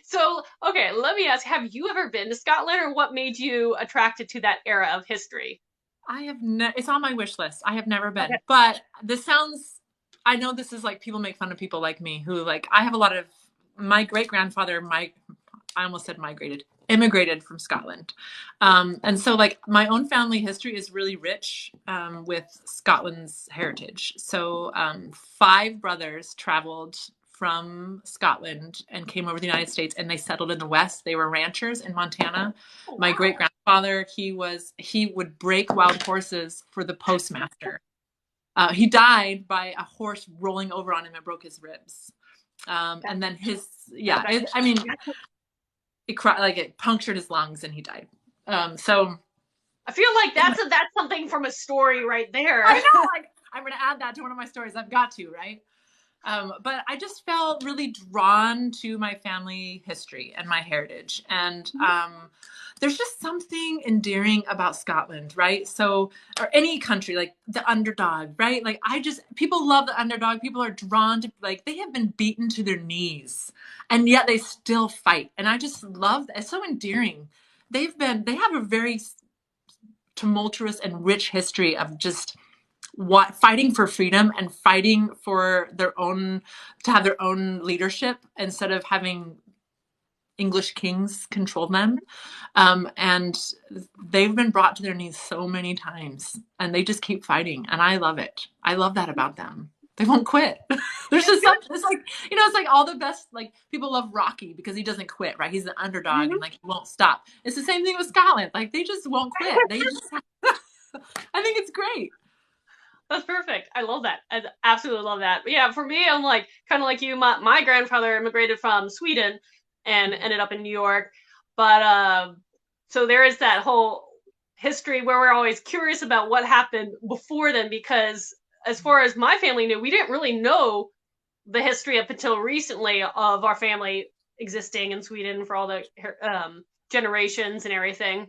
So, okay, let me ask, have you ever been to Scotland, or what made you attracted to that era of history? It's on my wish list. I have never been. Okay. But I know this is like, people make fun of people like me who, like, I have a lot of, my great grandfather, I almost said immigrated from Scotland. And so, like, my own family history is really rich with Scotland's heritage. So 5 brothers traveled from Scotland and came over to the United States, and they settled in the West. They were ranchers in Montana. Oh, wow. My great grandfather, he would break wild horses for the postmaster. He died by a horse rolling over on him and broke his ribs. And then it punctured his lungs and he died. So I feel like that's something from a story right there. I know, like, I'm going to add that to one of my stories. I've got to, right? But I just felt really drawn to my family history and my heritage. And there's just something endearing about Scotland, right? So, or any country, like the underdog, right? Like, people love the underdog. People are drawn to, like, they have been beaten to their knees and yet they still fight. And I just love that. It's so endearing. They have a very tumultuous and rich history of just fighting for freedom and fighting for to have their own leadership instead of having English kings control them. And they've been brought to their knees so many times, and they just keep fighting. And I love it. I love that about them. They won't quit. There's just something, it's like all the best, like, people love Rocky because he doesn't quit, right? He's an underdog and, like, he won't stop. It's the same thing with Scotland. Like, they just won't quit. I think it's great. That's perfect. I love that. I absolutely love that. But yeah, for me, I'm like, kind of like you. My grandfather immigrated from Sweden and ended up in New York. But so there is that whole history where we're always curious about what happened before then, because as far as my family knew, we didn't really know the history up until recently of our family existing in Sweden for all the generations and everything.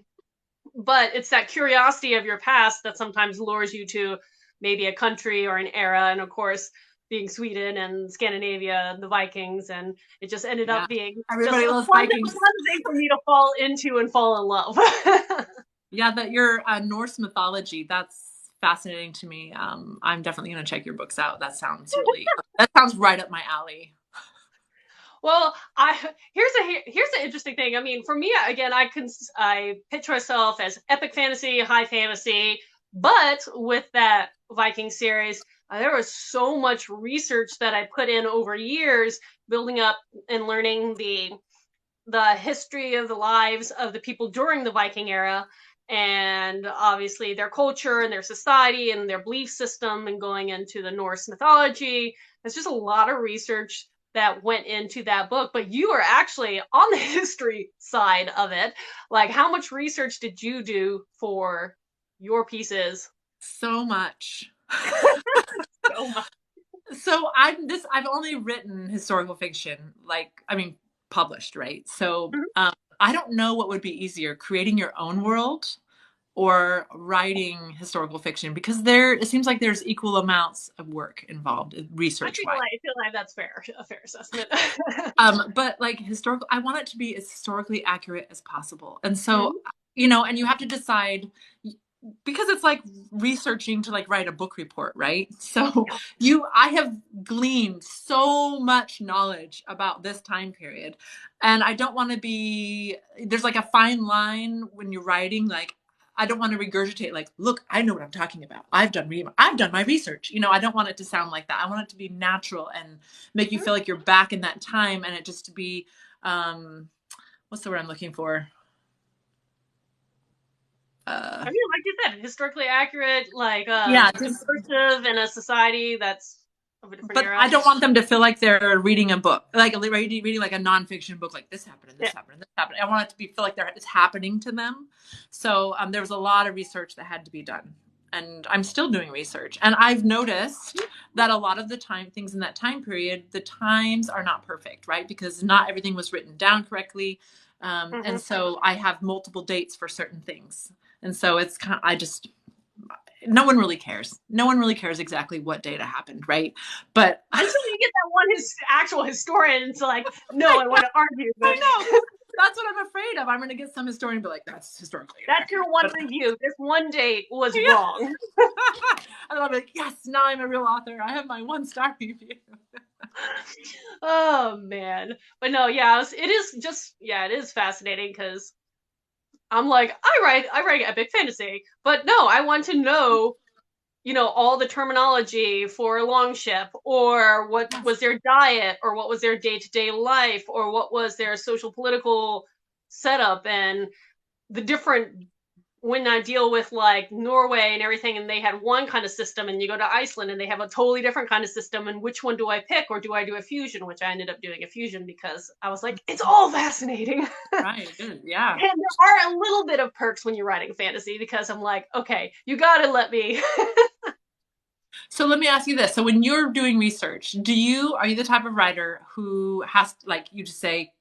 But it's that curiosity of your past that sometimes lures you to maybe a country or an era, and of course being Sweden and Scandinavia, the Vikings, and it just ended up being everybody just loves a fun Vikings. thing for me to fall into and fall in love. Yeah, that your Norse mythology, that's fascinating to me. I'm definitely going to check your books out. That sounds right up my alley. Well, here's an interesting thing. I mean, for me, again, I picture myself as epic fantasy, high fantasy, but with that Viking series, there was so much research that I put in over years, building up and learning the history of the lives of the people during the Viking era, and obviously their culture and their society and their belief system, and going into the Norse mythology. There's just a lot of research that went into that book, but you are actually on the history side of it. Like, how much research did you do for your pieces So much. So much. So I've only written historical fiction, published, right? So Mhm. I don't know what would be easier, creating your own world or writing historical fiction, because it seems like there's equal amounts of work involved, research wise. I feel like that's fair, a fair assessment. But like historical, I want it to be as historically accurate as possible. And so, Mhm. and you have to decide, because it's like researching to like write a book report, right? So I have gleaned so much knowledge about this time period, and I don't want to be, there's like a fine line when you're writing, like, I don't want to regurgitate, like, look, I know what I'm talking about. I've done my research. I don't want it to sound like that. I want it to be natural and make you feel like you're back in that time, and it just to be, what's the word I'm looking for? I mean, like you said, historically accurate, like Yeah, just, immersive in a society that's of a different but era. I don't want them to feel like they're reading a book, like reading like a nonfiction book, like this happened and this Yeah. happened and this happened. I want it to feel like it's happening to them. So there was a lot of research that had to be done, and I'm still doing research. And I've noticed that a lot of the things in that time period, the times are not perfect, right? Because not everything was written down correctly. And so I have multiple dates for certain things. And so it's no one really cares. No one really cares exactly what data happened, right? But until you get that one actual historian to like, no, I want to argue. But I know. That's what I'm afraid of. I'm going to get some historian and be like, that's historically that's inaccurate. your one review. This one date was wrong. And I'll be like, yes, now I'm a real author. I have my 1-star review. Oh man, but no, yeah, it is fascinating because I'm like, I write epic fantasy, but no, I want to know, all the terminology for a longship, or what was their diet, or what was their day-to-day life, or what was their social political setup, and the different, when I deal with like Norway and everything, and they had one kind of system, and you go to Iceland and they have a totally different kind of system, and which one do I pick, or do I do a fusion? Which I ended up doing a fusion because I was like, it's all fascinating. Right, good, yeah. And there are a little bit of perks when you're writing fantasy because I'm like, okay, you gotta let me. So let me ask you this. So when you're doing research, are you the type of writer who has, like, you just say,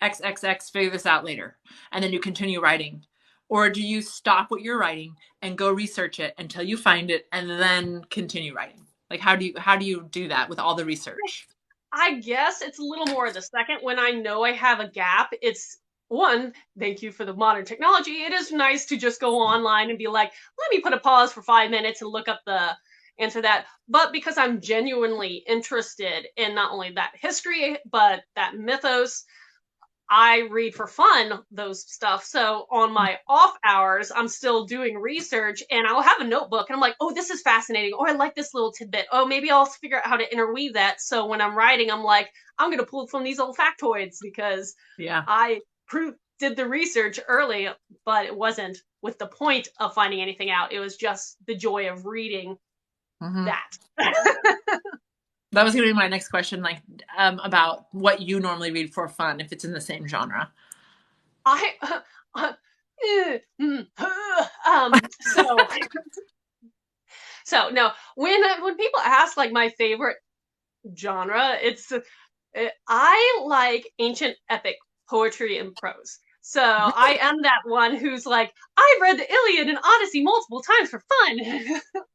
XXX, figure this out later, and then you continue writing? Or do you stop what you're writing and go research it until you find it and then continue writing? Like, how do you do that with all the research? I guess it's a little more of the second. When I know I have a gap, it's one, thank you for the modern technology. It is nice to just go online and be like, let me put a pause for 5 minutes and look up the answer that. But because I'm genuinely interested in not only that history, but that mythos, I read for fun, those stuff. So on my off hours, I'm still doing research, and I'll have a notebook and I'm like, oh, this is fascinating. Oh, I like this little tidbit. Oh, maybe I'll figure out how to interweave that. So when I'm writing, I'm like, I'm going to pull from these old factoids because I did the research early, but it wasn't with the point of finding anything out. It was just the joy of reading that. That was going to be my next question, like, about what you normally read for fun, if it's in the same genre. So no, when people ask like my favorite genre, I like ancient epic poetry and prose. So I am that one who's like, I've read the Iliad and Odyssey multiple times for fun,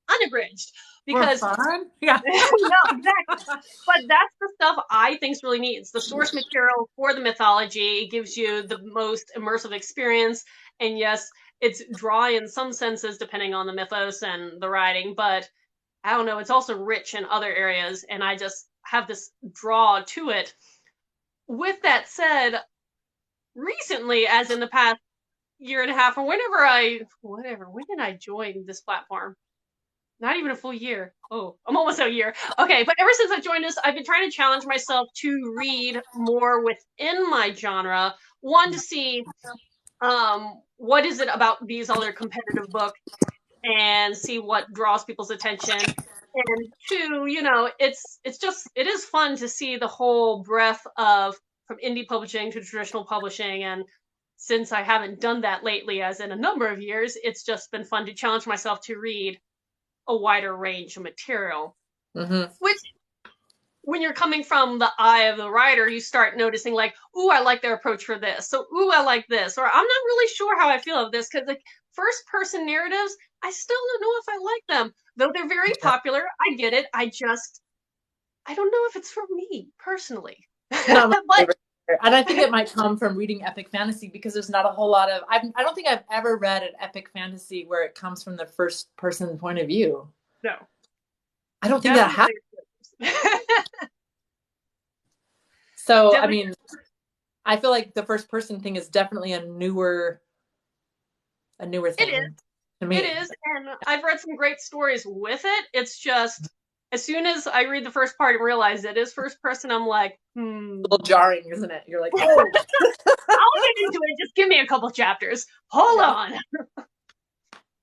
unabridged. Because for fun? Yeah. no, exactly. But that's the stuff I think is really neat. It's the source material for the mythology. It gives you the most immersive experience. And yes, it's dry in some senses depending on the mythos and the writing, but I don't know, it's also rich in other areas, and I just have this draw to it. With that said, recently, as in the past year and a half, or when did I join this platform? Not even a full year. Oh, I'm almost a year. Okay, but ever since I joined this, I've been trying to challenge myself to read more within my genre. One, to see what is it about these other competitive books, and see what draws people's attention. And two, it is fun to see the whole breadth of from indie publishing to traditional publishing. And since I haven't done that lately, as in a number of years, it's just been fun to challenge myself to read a wider range of material, Mm-hmm. which when you're coming from the eye of the writer, you start noticing like, ooh, I like their approach for this. So, ooh, I like this. Or I'm not really sure how I feel of this, because like first person narratives, I still don't know if I like them. Though they're very popular. I get it. I don't know if it's for me personally. Not my But favorite. And I think it might come from reading epic fantasy, because there's not a whole lot of, I don't think I've ever read an epic fantasy where it comes from the first person point of view. no. I don't think that happens. So, I mean, I feel like the first person thing is definitely a newer thing to me. It is, and I've read some great stories with it. It's just, as soon as I read the first part and realize it is first person, I'm like, A little jarring, isn't it? You're like, oh. I'll get into it. Just give me a couple chapters. Hold on.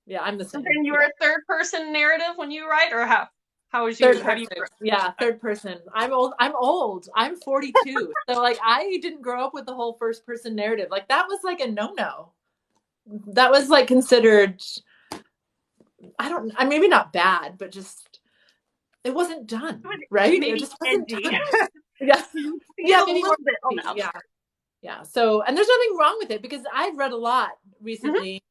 Yeah, I'm the same. So then you're a third person narrative when you write, or how is you? Third person. I'm old. I'm 42. So like, I didn't grow up with the whole first person narrative. Like that was like a no-no. That was like considered, maybe not bad, but just, it wasn't done, right? Maybe it just wasn't done. Yeah. Yeah, maybe more bit. Yeah. So, and there's nothing wrong with it, because I've read a lot recently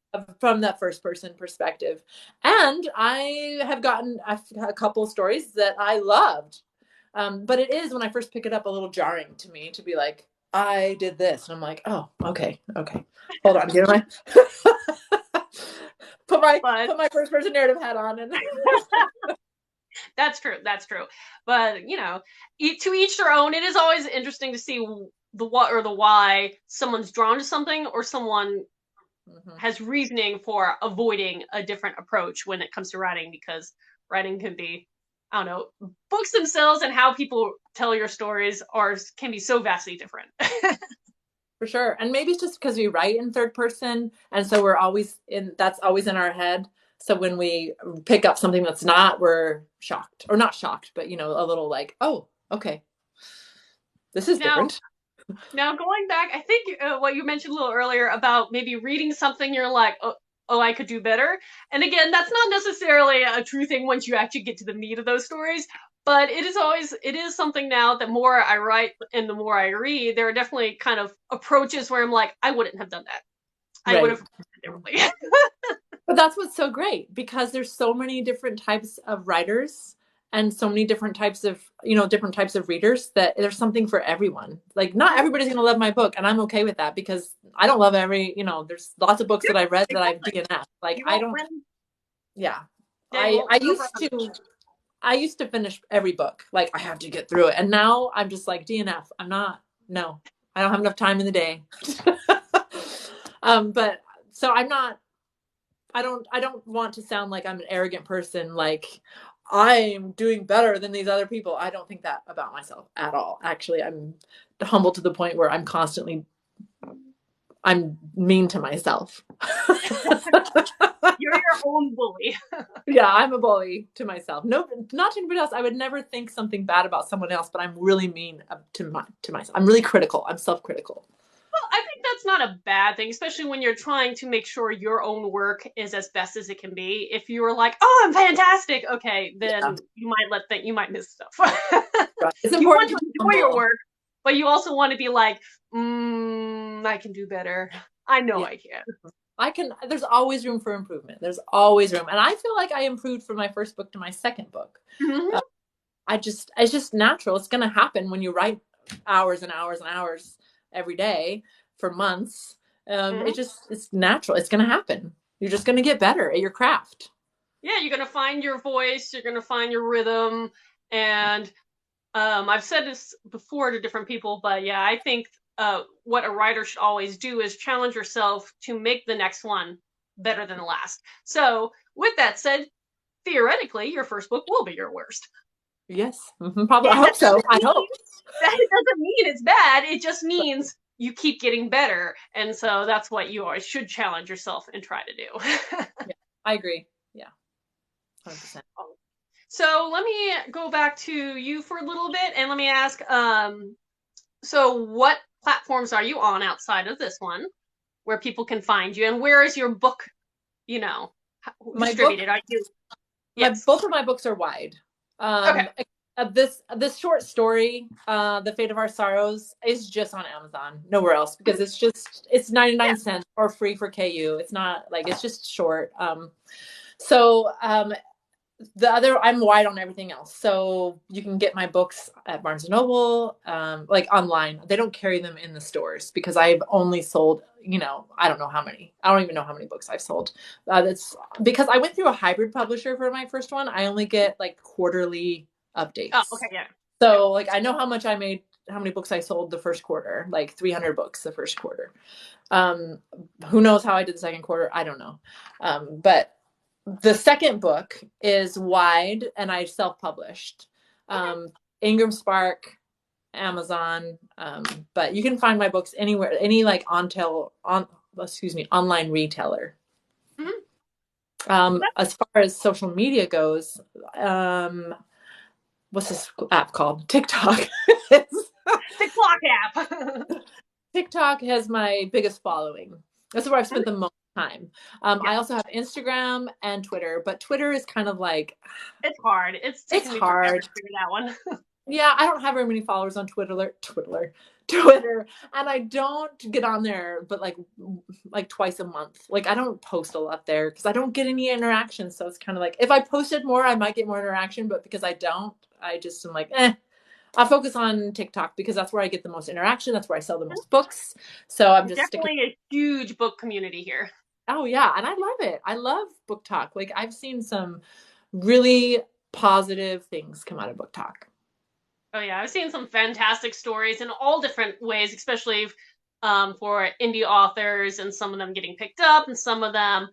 from that first person perspective. And I have gotten a couple of stories that I loved. But it is, when I first pick it up, a little jarring to me to be like, I did this. And I'm like, oh, okay. Hold on. You know, put my first person narrative hat on. And That's true. But, you know, to each their own. It is always interesting to see the what or the why someone's drawn to something, or someone has reasoning for avoiding a different approach when it comes to writing, because writing can be, I don't know, books themselves and how people tell your stories can be so vastly different. For sure. And maybe it's just because we write in third person, and so that's always in our head. So when we pick up something that's not, we're shocked, or not shocked, but, you know, a little like, oh, okay, this is different. Now, going back, I think what you mentioned a little earlier about maybe reading something, you're like, oh, I could do better. And again, that's not necessarily a true thing once you actually get to the meat of those stories. But it is something now that more I write and the more I read, there are definitely kind of approaches where I'm like, I wouldn't have done that. I would have done it differently. But that's what's so great, because there's so many different types of writers and so many different types of readers, that there's something for everyone. Like, not everybody's going to love my book, and I'm okay with that, because I don't love there's lots of books that I've read that I've DNF. Like, I don't, yeah. I used to finish every book. Like, I have to get through it. And now I'm just like, DNF. I don't have enough time in the day. But so I don't want to sound like I'm an arrogant person, like I'm doing better than these other people. I don't think that about myself at all. Actually, I'm humble to the point where I'm mean to myself. You're your own bully. Yeah, I'm a bully to myself. No, not to anybody else. I would never think something bad about someone else, but I'm really mean to myself. I'm really critical. I'm self-critical. Well, I think that's not a bad thing, especially when you're trying to make sure your own work is as best as it can be. If you were like, "Oh, I'm fantastic," okay, then you might miss stuff. Right. It's important. You want to enjoy your work, but you also want to be like, I can do better. I know I can. There's always room for improvement. There's always room. And I feel like I improved from my first book to my second book. Mm-hmm. It's just natural. It's going to happen when you write hours and hours and hours every day for months. It's natural. It's going to happen. You're just going to get better at your craft. Yeah, you're going to find your voice. You're going to find your rhythm. And I've said this before to different people, but yeah, I think what a writer should always do is challenge yourself to make the next one better than the last. So with that said, theoretically, your first book will be your worst. Yes, probably. I hope so. I hope. That doesn't mean it's bad. It just means you keep getting better. And so that's what you always should challenge yourself and try to do. Yeah, I agree. Yeah, 100%. So let me go back to you for a little bit, and let me ask, so what platforms are you on outside of this one where people can find you, and where is your book, my distributed? Book, Yes. Both of my books are wide. Okay. This short story, The Fate of Our Sorrows, is just on Amazon, nowhere else, because it's 99 cents or free for KU. It's not like, it's just short. So the other, I'm wide on everything else. So you can get my books at Barnes and Noble, like online. They don't carry them in the stores because I've only sold, I don't know how many. I don't even know how many books I've sold. That's because I went through a hybrid publisher for my first one. I only get like quarterly updates. Oh, okay, yeah. So like I know how much I made, how many books I sold the first quarter, like 300 books the first quarter. Who knows how I did the second quarter? I don't know. But the second book is wide and I self-published. Ingram Spark, Amazon. But you can find my books anywhere, any like online retailer. Mm-hmm. As far as social media goes, what's this app called? TikTok. TikTok app. TikTok has my biggest following. That's where I've spent the most time. I also have Instagram and Twitter, but Twitter is kind of like, it's hard. It's hard to figure that one. Yeah, I don't have very many followers on Twitter, and I don't get on there, but like twice a month. Like I don't post a lot there because I don't get any interaction. So it's kind of like if I posted more, I might get more interaction, but because I don't, I just am like, I'll focus on TikTok because that's where I get the most interaction. That's where I sell the most books. So I'm just definitely a huge book community here. Oh yeah, and I love it. I love Book Talk. Like I've seen some really positive things come out of Book Talk. Oh yeah, I've seen some fantastic stories in all different ways, especially for indie authors, and some of them getting picked up, and some of them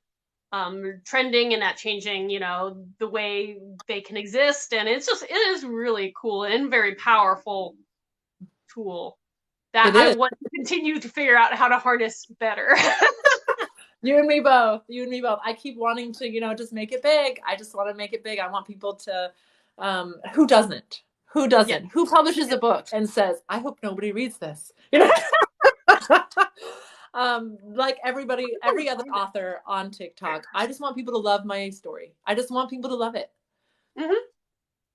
trending and that changing, the way they can exist. And it is really cool and very powerful tool that I want to continue to figure out how to harness better. You and me both. I keep wanting to, just make it big. I just want to make it big. I want people to, who doesn't? Yeah. Who publishes a book and says, I hope nobody reads this? Like every other author on TikTok, I just want people to love my story. I just want people to love it. Mm-hmm.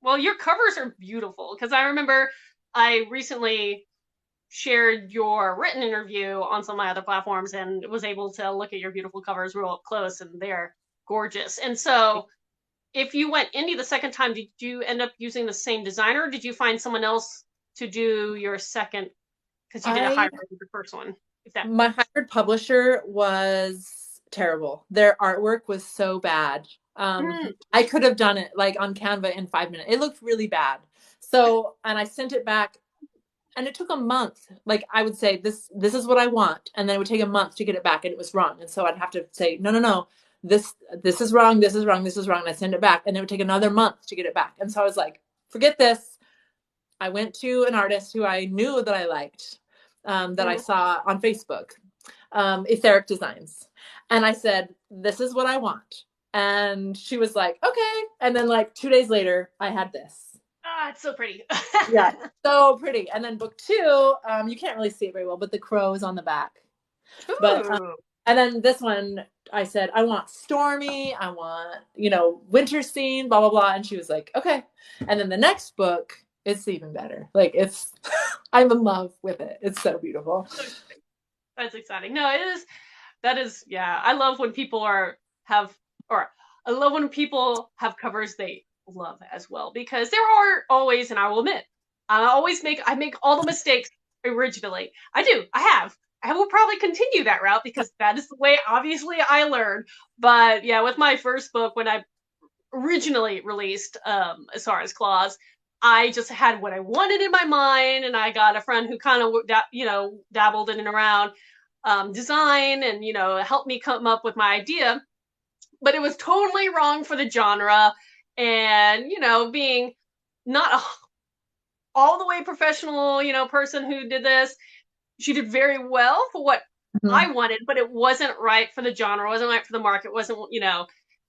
Well, your covers are beautiful because I remember I recently shared your written interview on some of my other platforms and was able to look at your beautiful covers real up close, and they're gorgeous. And so if you went indie the second time, did you end up using the same designer? Or did you find someone else to do your second? Because you did a hybrid with the first one. My hybrid publisher was terrible. Their artwork was so bad. I could have done it like on Canva in 5 minutes. It looked really bad. So, and I sent it back and it took a month. Like I would say, this is what I want. And then it would take a month to get it back and it was wrong. And so I'd have to say, no, this is wrong. This is wrong. This is wrong. And I send it back and it would take another month to get it back. And so I was like, forget this. I went to an artist who I knew that I liked, that I saw on Facebook, Etheric Designs. And I said, this is what I want. And she was like, okay. And then like 2 days later, I had this. It's so pretty. Yeah, so pretty. And then book 2, you can't really see it very well, but the crow is on the back. Ooh. But and then this one, I said, I want stormy, I want, winter scene, blah, blah, blah. And she was like, okay. And then the next book, it's even better. Like it's, I'm in love with it. It's so beautiful. That's exciting. No, that is, yeah. I love when people I love when people have covers they love as well, because there are always, and I will admit, I make all the mistakes originally. I will probably continue that route because that is the way, obviously, I learned. But yeah, with my first book, when I originally released As Far as Claws, I just had what I wanted in my mind, and I got a friend who kind of, dabbled in and around design and, helped me come up with my idea. But it was totally wrong for the genre. And, being not all the way professional, person who did this, she did very well for what I wanted, but it wasn't right for the genre, wasn't right for the market, wasn't,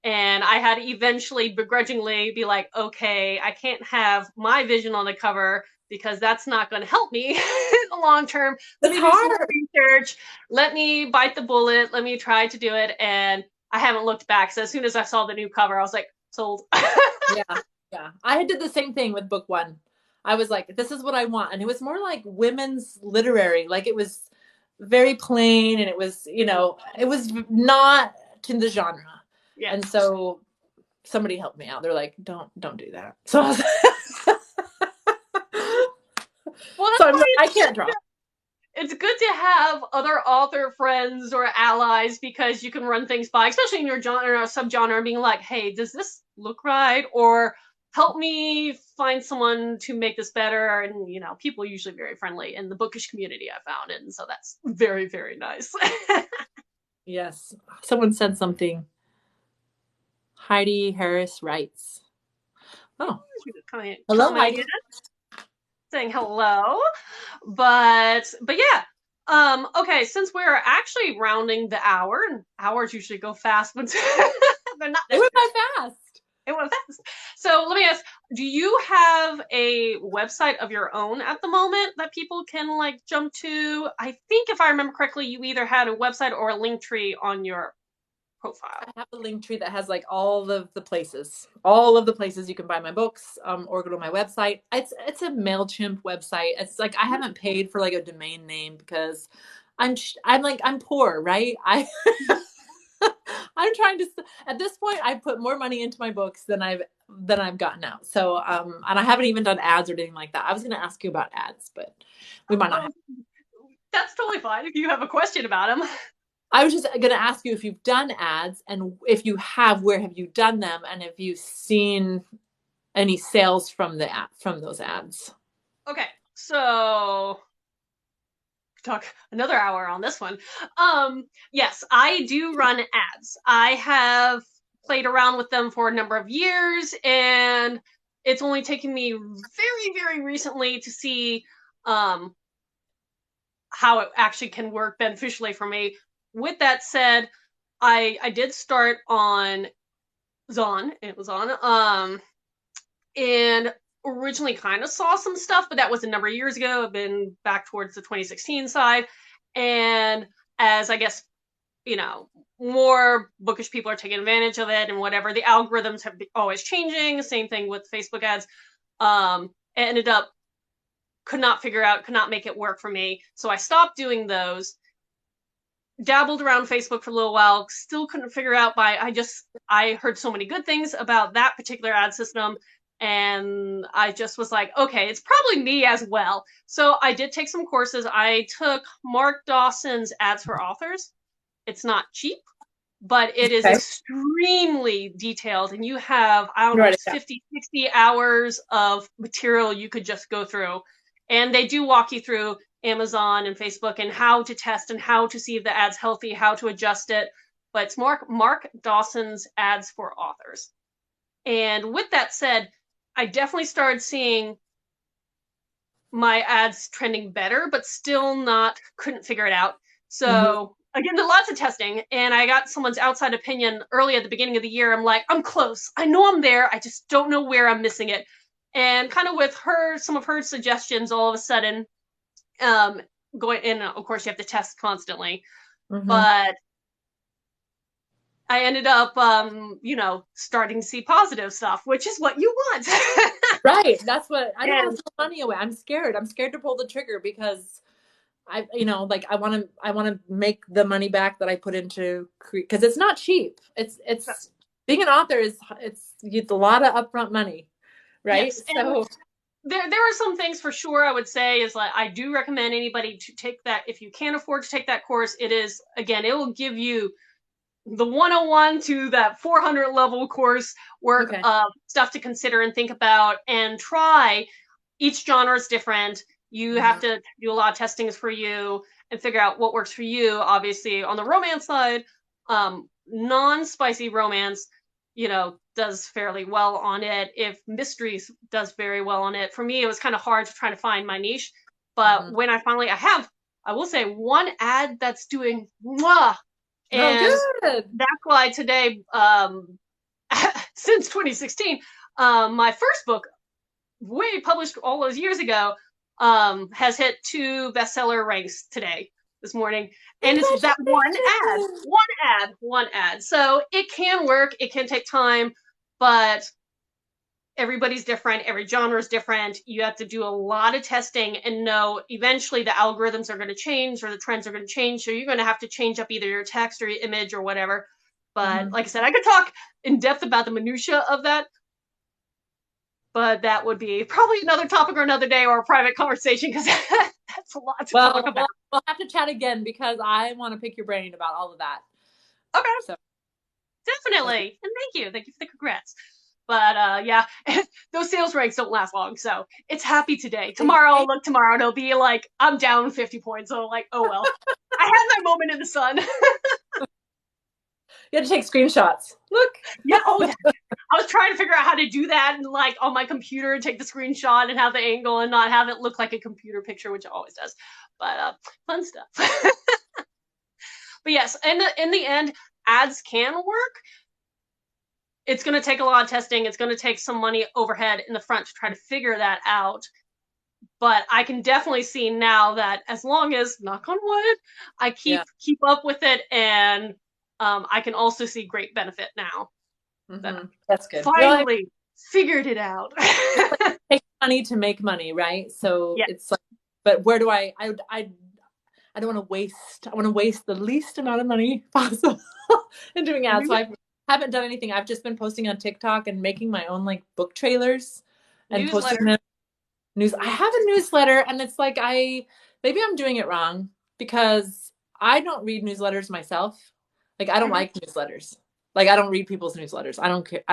and I had to eventually begrudgingly be like, okay, I can't have my vision on the cover because that's not going to help me in the long term. Let me do some research. Let me bite the bullet. Let me try to do it. And I haven't looked back. So as soon as I saw the new cover, I was like, sold. Yeah. I did the same thing with book one. I was like, this is what I want. And it was more like women's literary. Like it was very plain and it was, it was not to the genre. Yeah. And so somebody helped me out. They're like, don't do that. So I was Well, so I'm like, I can't draw. It's good to have other author friends or allies because you can run things by, especially in your genre or subgenre, being like, hey, does this look right? Or help me find someone to make this better. And, people are usually very friendly in the bookish community I found. And so that's very, very nice. Yes. Someone said something. Heidi Harris writes. Oh. Hello, Heidi. Saying hello. But yeah. Okay, since we're actually rounding the hour, and hours usually go fast, but they're not. It went by fast. It went fast. So let me ask, do you have a website of your own at the moment that people can jump to? I think if I remember correctly, you either had a website or a link tree on your profile. I have a link tree that has all of the places you can buy my books, or go to my website. It's a MailChimp website. It's I haven't paid for a domain name because I'm poor, right? I'm trying to, at this point, I've put more money into my books than I've gotten out. So, and I haven't even done ads or anything like that. I was going to ask you about ads, but we might not have. That's totally fine if you have a question about them. I was just going to ask you if you've done ads, and if you have, where have you done them? And have you seen any sales from those ads? Okay. So talk another hour on this one. Yes, I do run ads. I have played around with them for a number of years, and it's only taken me very, very recently to see how it actually can work beneficially for me. With that said, I did start on Amazon, and originally kind of saw some stuff, but that was a number of years ago. I've been back towards the 2016 side. And as I guess, more bookish people are taking advantage of it and whatever, the algorithms have been always changing. Same thing with Facebook ads. Ended up, could not make it work for me. So I stopped doing those. Dabbled around Facebook for a little while, still couldn't figure out I heard so many good things about that particular ad system. And I just was like, okay, it's probably me as well. So I did take some courses. I took Mark Dawson's Ads for Authors. It's not cheap, but it is extremely detailed. And you have, 50, 60 hours of material you could just go through. And they do walk you through Amazon and Facebook and how to test and how to see if the ad's healthy, how to adjust it. But it's Mark Dawson's Ads for Authors. And with that said, I definitely started seeing my ads trending better, but still couldn't figure it out. So again, there's lots of testing, and I got someone's outside opinion early at the beginning of the year. I'm like, I'm close. I know I'm there. I just don't know where I'm missing it. And kind of with some of her suggestions, all of a sudden, going in, of course, you have to test constantly, but I ended up, starting to see positive stuff, which is what you want. Right. That's what I don't want to throw money away. I'm scared. I'm scared to pull the trigger because I want to make the money back that I put into because it's not cheap. It's being an author it's a lot of upfront money, right? Yes. So there are some things for sure I would say is I do recommend anybody to take that if you can't afford to take that course. It will give you the 101 to that 400 level course work of stuff to consider and think about and try. Each genre is different. You have to do a lot of testings for you and figure out what works for you. Obviously, on the romance side, non-spicy romance, does fairly well on it. If mysteries does very well on it. For me, it was kind of hard to try to find my niche. But when I will say one ad that's doing mwah. And that's why today, since 2016, my first book, way published all those years ago, has hit 2 bestseller ranks this morning. And it's that one ad. So it can work. It can take time. but everybody's different. Every genre is different. You have to do a lot of testing and know eventually the algorithms are going to change or the trends are going to change. So you're going to have to change up either your text or your image or whatever. But like I said, I could talk in depth about the minutia of that. But that would be probably another topic or another day or a private conversation because that's a lot to talk about. We'll have to chat again because I want to pick your brain about all of that. Okay. So. Definitely. And thank you. Thank you for the congrats. But yeah, those sales ranks don't last long. So it's happy today. Tomorrow, I'll look tomorrow and it'll be like, I'm down 50 points. So like, oh well. I had my moment in the sun. You had to take screenshots. Look. Yeah. Oh, I was trying to figure out how to do that and like on my computer take the screenshot and have the angle and not have it look like a computer picture, which it always does. But fun stuff. But yes, in the end, ads can work. It's going to take a lot of testing. It's going to take some money overhead in the front to try to figure that out. But I can definitely see now that as long as, knock on wood, I keep up with it, and I can also see great benefit now. That's good. Finally figured it out. Take money to make money, right? So it's like, but where do I don't want to waste. I want to waste the least amount of money possible in doing ads. So I haven't done anything. I've just been posting on TikTok and making my own like book trailers and posting them. I have a newsletter, and it's like maybe I'm doing it wrong because I don't read newsletters myself. Like I don't like newsletters. Like I don't read people's newsletters. I don't care.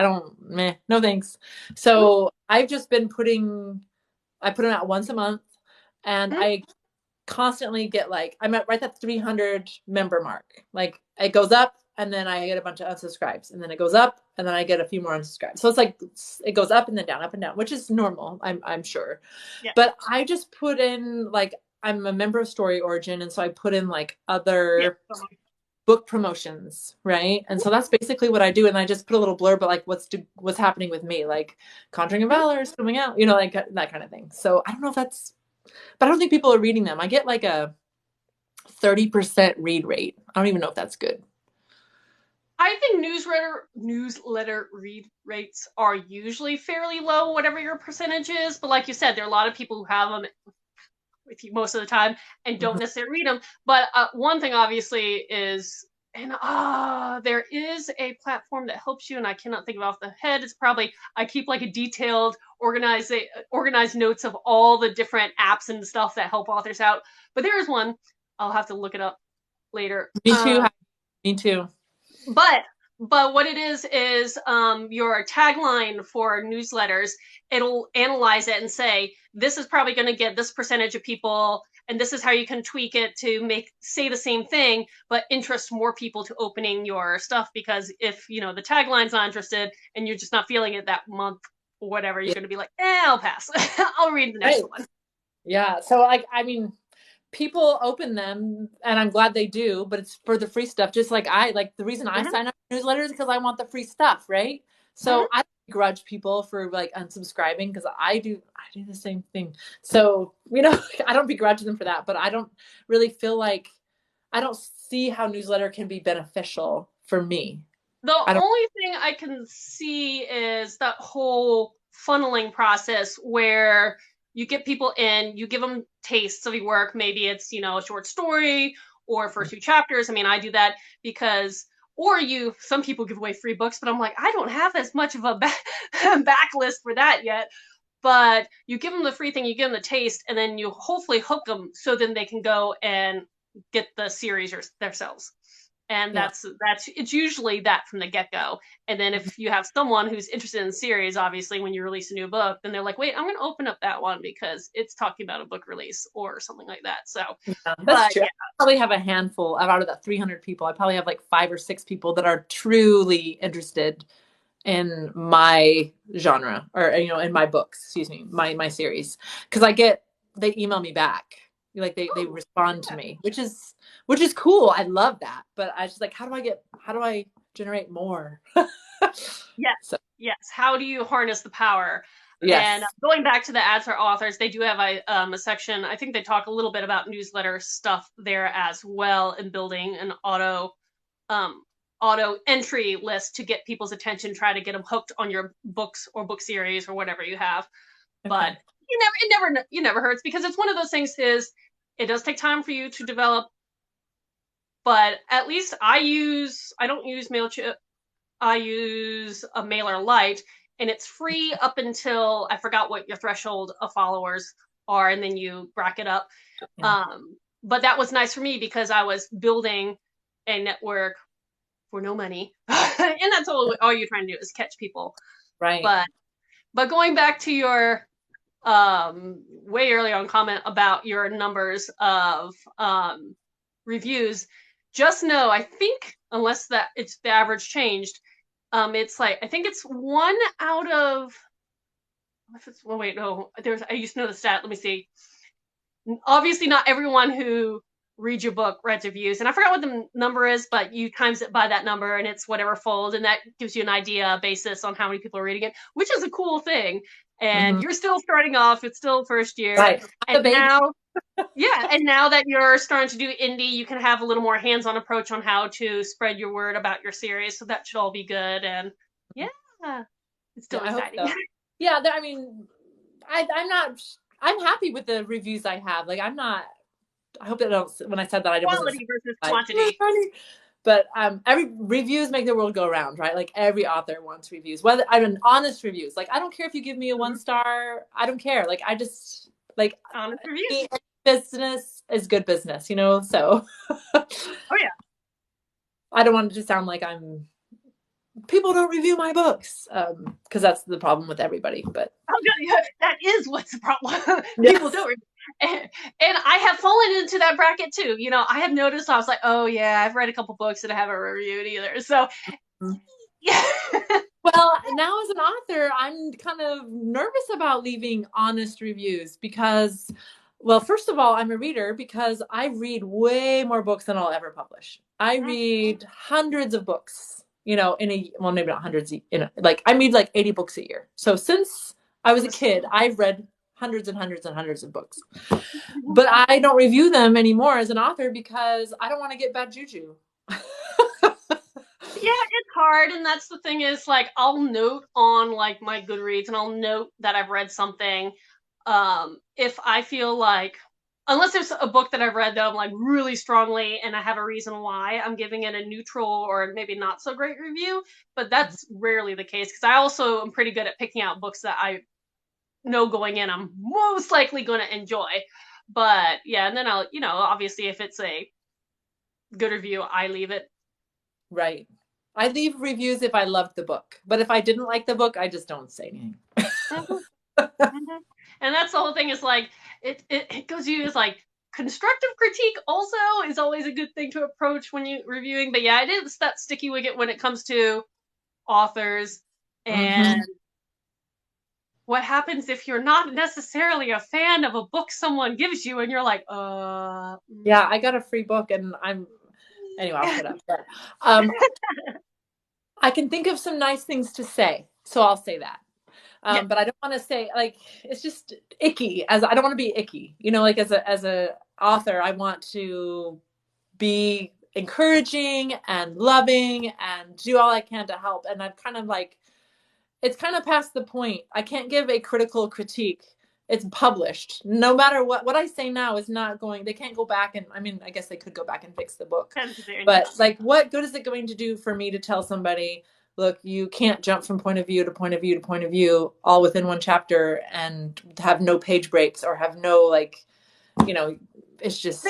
No thanks. So I've just been I put them out once a month, and I constantly get like, I'm at right at 300 member mark. Like it goes up and then I get a bunch of unsubscribes, and then it goes up and then I get a few more unsubscribes. So it's like, it goes up and then down, which is normal. I'm sure. Yeah. But I just put in like, I'm a member of Story Origin. And so I put in like other book promotions. Right. And so that's basically what I do. And I just put a little blurb, but like what's happening with me, like Conjuring and Valor is coming out, like that kind of thing. So I don't know if that's, but I don't think people are reading them. I get like a 30% read rate. I don't even know if that's good. I think newsletter read rates are usually fairly low, whatever your percentage is. But like you said, there are a lot of people who have them with you most of the time and don't necessarily read them. But one thing obviously is, and there is a platform that helps you, and I cannot think of it off the head. It's probably, I keep like a detailed, organized notes of all the different apps and stuff that help authors out. But there is one. I'll have to look it up later. Me too. Me too. But what it is your tagline for newsletters, it'll analyze it and say, this is probably going to get this percentage of people, and this is how you can tweak it to say the same thing, but interest more people to opening your stuff. Because if, the tagline's not interested and you're just not feeling it that month or whatever, you're going to be like, I'll pass. I'll read the next one. Yeah. So people open them, and I'm glad they do, but it's for the free stuff. Just like the reason I sign up for newsletters is because I want the free stuff, right? So I don't begrudge people for like unsubscribing, because I do the same thing. So, I don't begrudge them for that, but I don't really feel like, I don't see how newsletter can be beneficial for me. The only thing I can see is that whole funneling process where you get people in, you give them tastes of your work. Maybe it's, a short story or first few chapters. I mean, I do that because, some people give away free books, but I'm like, I don't have as much of a backlist for that yet. But you give them the free thing, you give them the taste, and then you hopefully hook them so then they can go and get the series themselves. And it's usually that from the get-go. And then if you have someone who's interested in the series, obviously when you release a new book, then they're like, wait, I'm going to open up that one because it's talking about a book release or something like that. So that's true. I probably have a handful out of that 300 people. I probably have like 5 or 6 people that are truly interested in my genre, or, in my books, excuse me, my series. Cause they email me back. Like they respond to me, which is cool. I love that. But I just like, how do I generate more? Yes. How do you harness the power? Yes. And going back to the ads for authors, they do have a section. I think they talk a little bit about newsletter stuff there as well, and building an auto auto entry list to get people's attention, try to get them hooked on your books or book series or whatever you have. Okay. But it never hurts, because it's one of those things is it does take time for you to develop. But at least I don't use MailChimp. I use a MailerLite, and it's free up until I forgot what your threshold of followers are, and then you bracket up. Yeah. But that was nice for me because I was building a network for no money, and that's all you're trying to do is catch people. Right. But going back to your way earlier on comment about your numbers of reviews, just know, I think, unless that it's the average changed, it's like, I think it's 1 out of, if it's, well, wait, no, I used to know the stat. Let me see. Obviously not everyone who reads your book writes reviews, and I forgot what the number is, but you times it by that number and it's whatever fold, and that gives you an idea basis on how many people are reading it, which is a cool thing. And you're still starting off, it's still first year. Right. And now, and now that you're starting to do indie, you can have a little more hands-on approach on how to spread your word about your series. So that should all be good. And it's still exciting. So. Yeah, I mean, I'm happy with the reviews I have. Like, I hope that when I said that I didn't quality versus quantity. But every reviews make the world go round, right? Like, every author wants reviews. Whether honest reviews. Like, I don't care if you give me a 1-star. I don't care. Like, I just like honest reviews. Business is good business, So. Oh yeah. I don't want it to sound like people don't review my books, because that's the problem with everybody. But that is what's the problem. People don't. And I have fallen into that bracket too. I have noticed, I was like, oh yeah, I've read a couple books that I haven't reviewed either. So yeah. Well, now as an author, I'm kind of nervous about leaving honest reviews because, well, first of all, I'm a reader because I read way more books than I'll ever publish. I read hundreds of books, maybe not hundreds, I read like 80 books a year. So since I was a kid, I've read hundreds and hundreds and hundreds of books, but I don't review them anymore as an author because I don't want to get bad juju. Yeah, it's hard. And that's the thing is, like, I'll note on like my Goodreads and I'll note that I've read something. If I feel like, unless there's a book that I've read that I'm like really strongly and I have a reason why, I'm giving it a neutral or maybe not so great review, but that's rarely the case because I also am pretty good at picking out books that I know going in I'm most likely going to enjoy. But yeah, and then I'll, obviously if it's a good review, I leave it. Right. I leave reviews if I loved the book, but if I didn't like the book, I just don't say anything. And that's the whole thing is like, it goes you is like, constructive critique also is always a good thing to approach when you reviewing. But yeah, it is that sticky wicket when it comes to authors. And what happens if you're not necessarily a fan of a book someone gives you and you're like, yeah, I got a free book and anyway, I'll shut up. But, I can think of some nice things to say, so I'll say that. But I don't want to say, like, it's just icky. I don't want to be icky, like as a author, I want to be encouraging and loving and do all I can to help. And I'm kind of like, it's kind of past the point. I can't give a critical critique. It's published. No matter what I say now is not going, they can't go back and, I guess they could go back and fix the book. But like, what good is it going to do for me to tell somebody, look, you can't jump from point of view to point of view to point of view all within one chapter and have no page breaks or have no, it's just.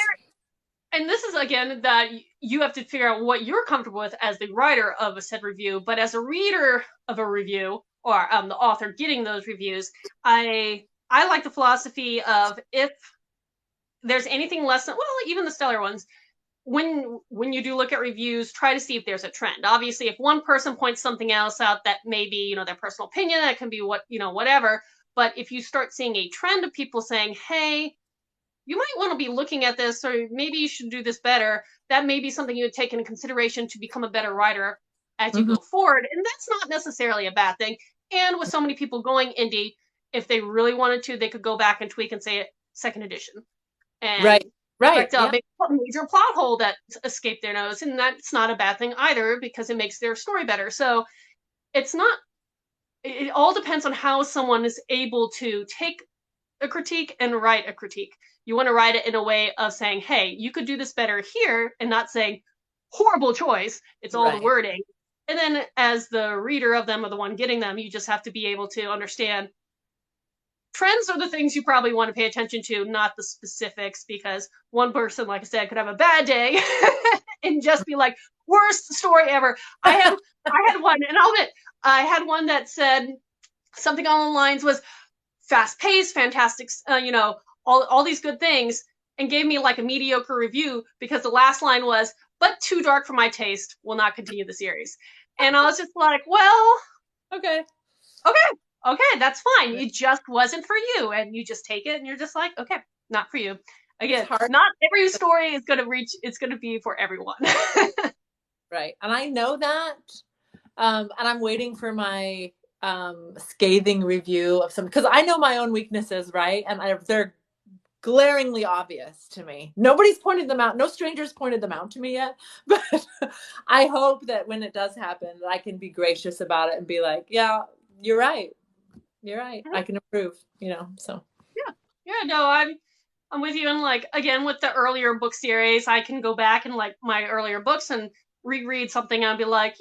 And this is, again, that you have to figure out what you're comfortable with as the writer of a said review. But as a reader of a review or the author getting those reviews, I like the philosophy of if there's anything less than, well, even the stellar ones, when you do look at reviews, try to see if there's a trend. Obviously, if one person points something else out that may be, their personal opinion, that can be whatever. But if you start seeing a trend of people saying, hey, you might want to be looking at this, or maybe you should do this better, that may be something you would take into consideration to become a better writer as you go forward. And that's not necessarily a bad thing. And with so many people going indie, if they really wanted to, they could go back and tweak and say it second edition. And right. Right. correct, major plot hole that escaped their nose, and that's not a bad thing either because it makes their story better. So it's not. It all depends on how someone is able to take a critique and write a critique. You want to write it in a way of saying, "Hey, you could do this better here," and not saying horrible choice. It's all the Right. wording. And then as the reader of them or the one getting them, you just have to be able to understand trends are the things you probably want to pay attention to, not the specifics, because one person, like I said, could have a bad day and just be like, worst story ever. I had one, and I'll admit, I had one that said something along the lines was fast paced, fantastic, all these good things, and gave me like a mediocre review because the last line was, but too dark for my taste, will not continue the series. And I was just like, well, Okay. That's fine. It just wasn't for you. And you just take it and you're just like, okay, not for you. Again, not every story is going to reach, it's going to be for everyone. Right. And I know that. And I'm waiting for my scathing review of some, because I know my own weaknesses, right? And they're glaringly obvious to me. Nobody's pointed them out. No strangers pointed them out to me yet. But I hope that when it does happen, that I can be gracious about it and be like, yeah, you're right. You're right. I can improve, so. Yeah, no, I'm with you. And like, again, with the earlier book series, I can go back and like my earlier books and reread something and be like,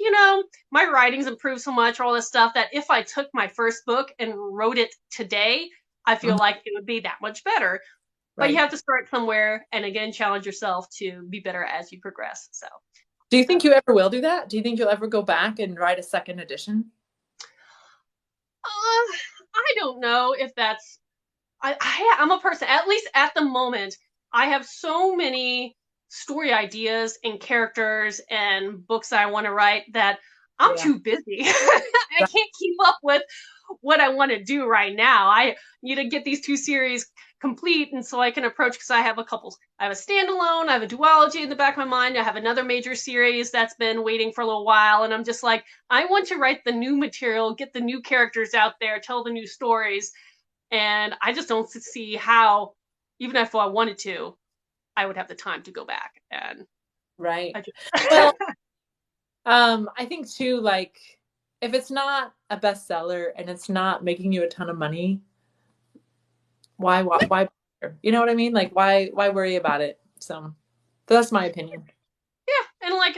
my writing's improved so much, or all this stuff, that if I took my first book and wrote it today, I feel like it would be that much better. Right. But you have to start somewhere and again, challenge yourself to be better as you progress. So do you think you ever will do that? Do you think you'll ever go back and write a second edition? I don't know if that's, I'm a person, at least at the moment, I have so many story ideas and characters and books I want to write that I'm too busy. I can't keep up with what I want to do right now. I need to get these 2 series complete, and so I can approach, because I have a couple. I have a standalone, I have a duology in the back of my mind, I have another major series that's been waiting for a little while, and I'm just like, I want to write the new material, get the new characters out there, tell the new stories, and I just don't see how, even if I wanted to, I would have the time to go back. And right. Well, I think too, like, if it's not a bestseller and it's not making you a ton of money, why, you know what I mean? Like, why worry about it? So that's my opinion. Yeah. And like,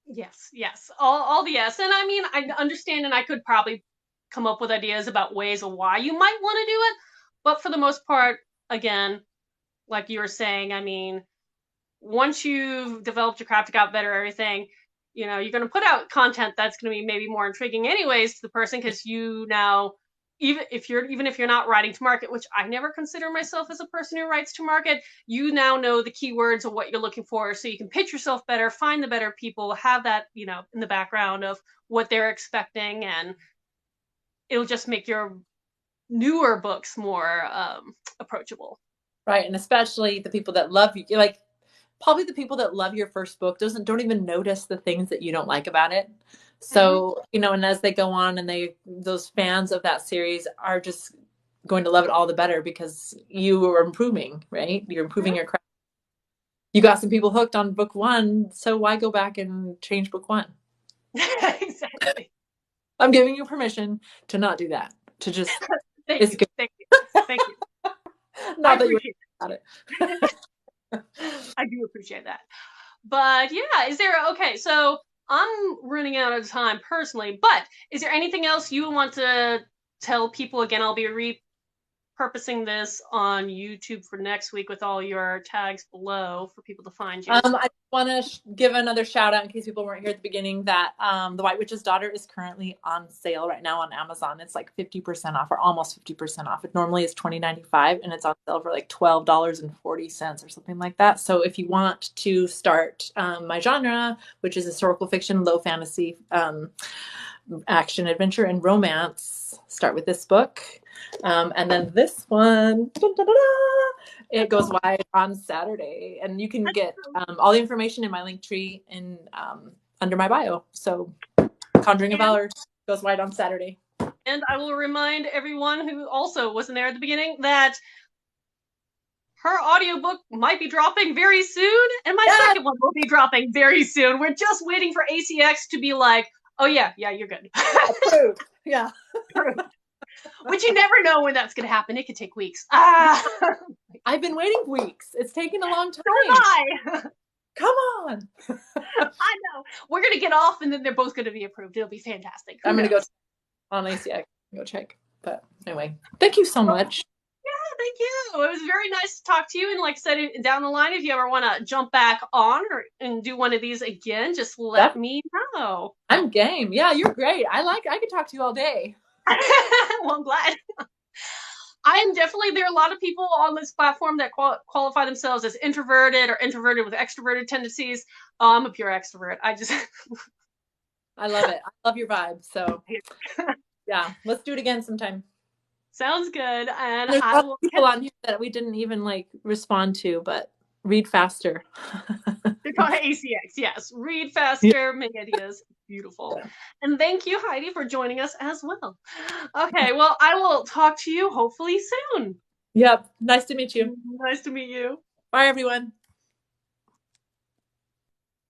yes, all the yes. And I mean, I understand, and I could probably come up with ideas about ways of why you might want to do it. But for the most part, again, like you were saying, I mean, once you've developed your craft, got better, everything, you're going to put out content that's going to be maybe more intriguing anyways to the person, because you now, even if you're not writing to market, which I never consider myself as a person who writes to market, you now know the keywords of what you're looking for, so you can pitch yourself better, find the better people, have that, in the background of what they're expecting, and it'll just make your newer books more approachable. Right. And especially the people that love you, like probably the people that love your first book don't even notice the things that you don't like about it. So, and as they go on, and those fans of that series are just going to love it all the better because you are improving, right? You're improving your craft. You got some people hooked on book 1, so why go back and change book 1? Exactly. I'm giving you permission to not do that. To just Thank you. Not that you about it. I do appreciate that. But yeah, so I'm running out of time personally, but is there anything else you want to tell people? Again, I'll be repurposing this on YouTube for next week with all your tags below for people to find you. I want to give another shout out in case people weren't here at the beginning that The White Witch's Daughter is currently on sale right now on Amazon. It's like 50% off, or almost 50% off. It normally is $20.95 and it's on sale for like $12.40 or something like that. So if you want to start my genre, which is historical fiction, low fantasy, action, adventure, and romance, start with this book. And then this one, it goes wide on Saturday, and you can get all the information in my link tree in under my bio. So Conjuring of Valor goes wide on Saturday. And I will remind everyone who also wasn't there at the beginning that her audiobook might be dropping very soon, and my second one will be dropping very soon. We're just waiting for ACX to be like, oh yeah, you're good. Approved. Yeah. Approved. Which you never know when that's going to happen. It could take weeks. I've been waiting weeks. It's taken a long time. So have I. Come on. I know. We're going to get off, and then they're both going to be approved. It'll be fantastic. I'm going to go on ACX. Go check. But anyway, thank you so much. Yeah, thank you. It was very nice to talk to you. And like I said, down the line, if you ever want to jump back on and do one of these again, just let me know. I'm game. Yeah, you're great. I could talk to you all day. Well, I'm glad. I am definitely, there are a lot of people on this platform that qualify themselves as introverted or introverted with extroverted tendencies. I'm a pure extrovert. I love it. I love your vibe. So yeah, let's do it again sometime. Sounds good. And there's a lot of people on here that we didn't even respond to, but read faster. They're called ACX. Yes. Read faster, make ideas. Beautiful. Yeah. And thank you, Heidi, for joining us as well. Okay. Well, I will talk to you hopefully soon. Yep. Nice to meet you. Nice to meet you. Bye, everyone.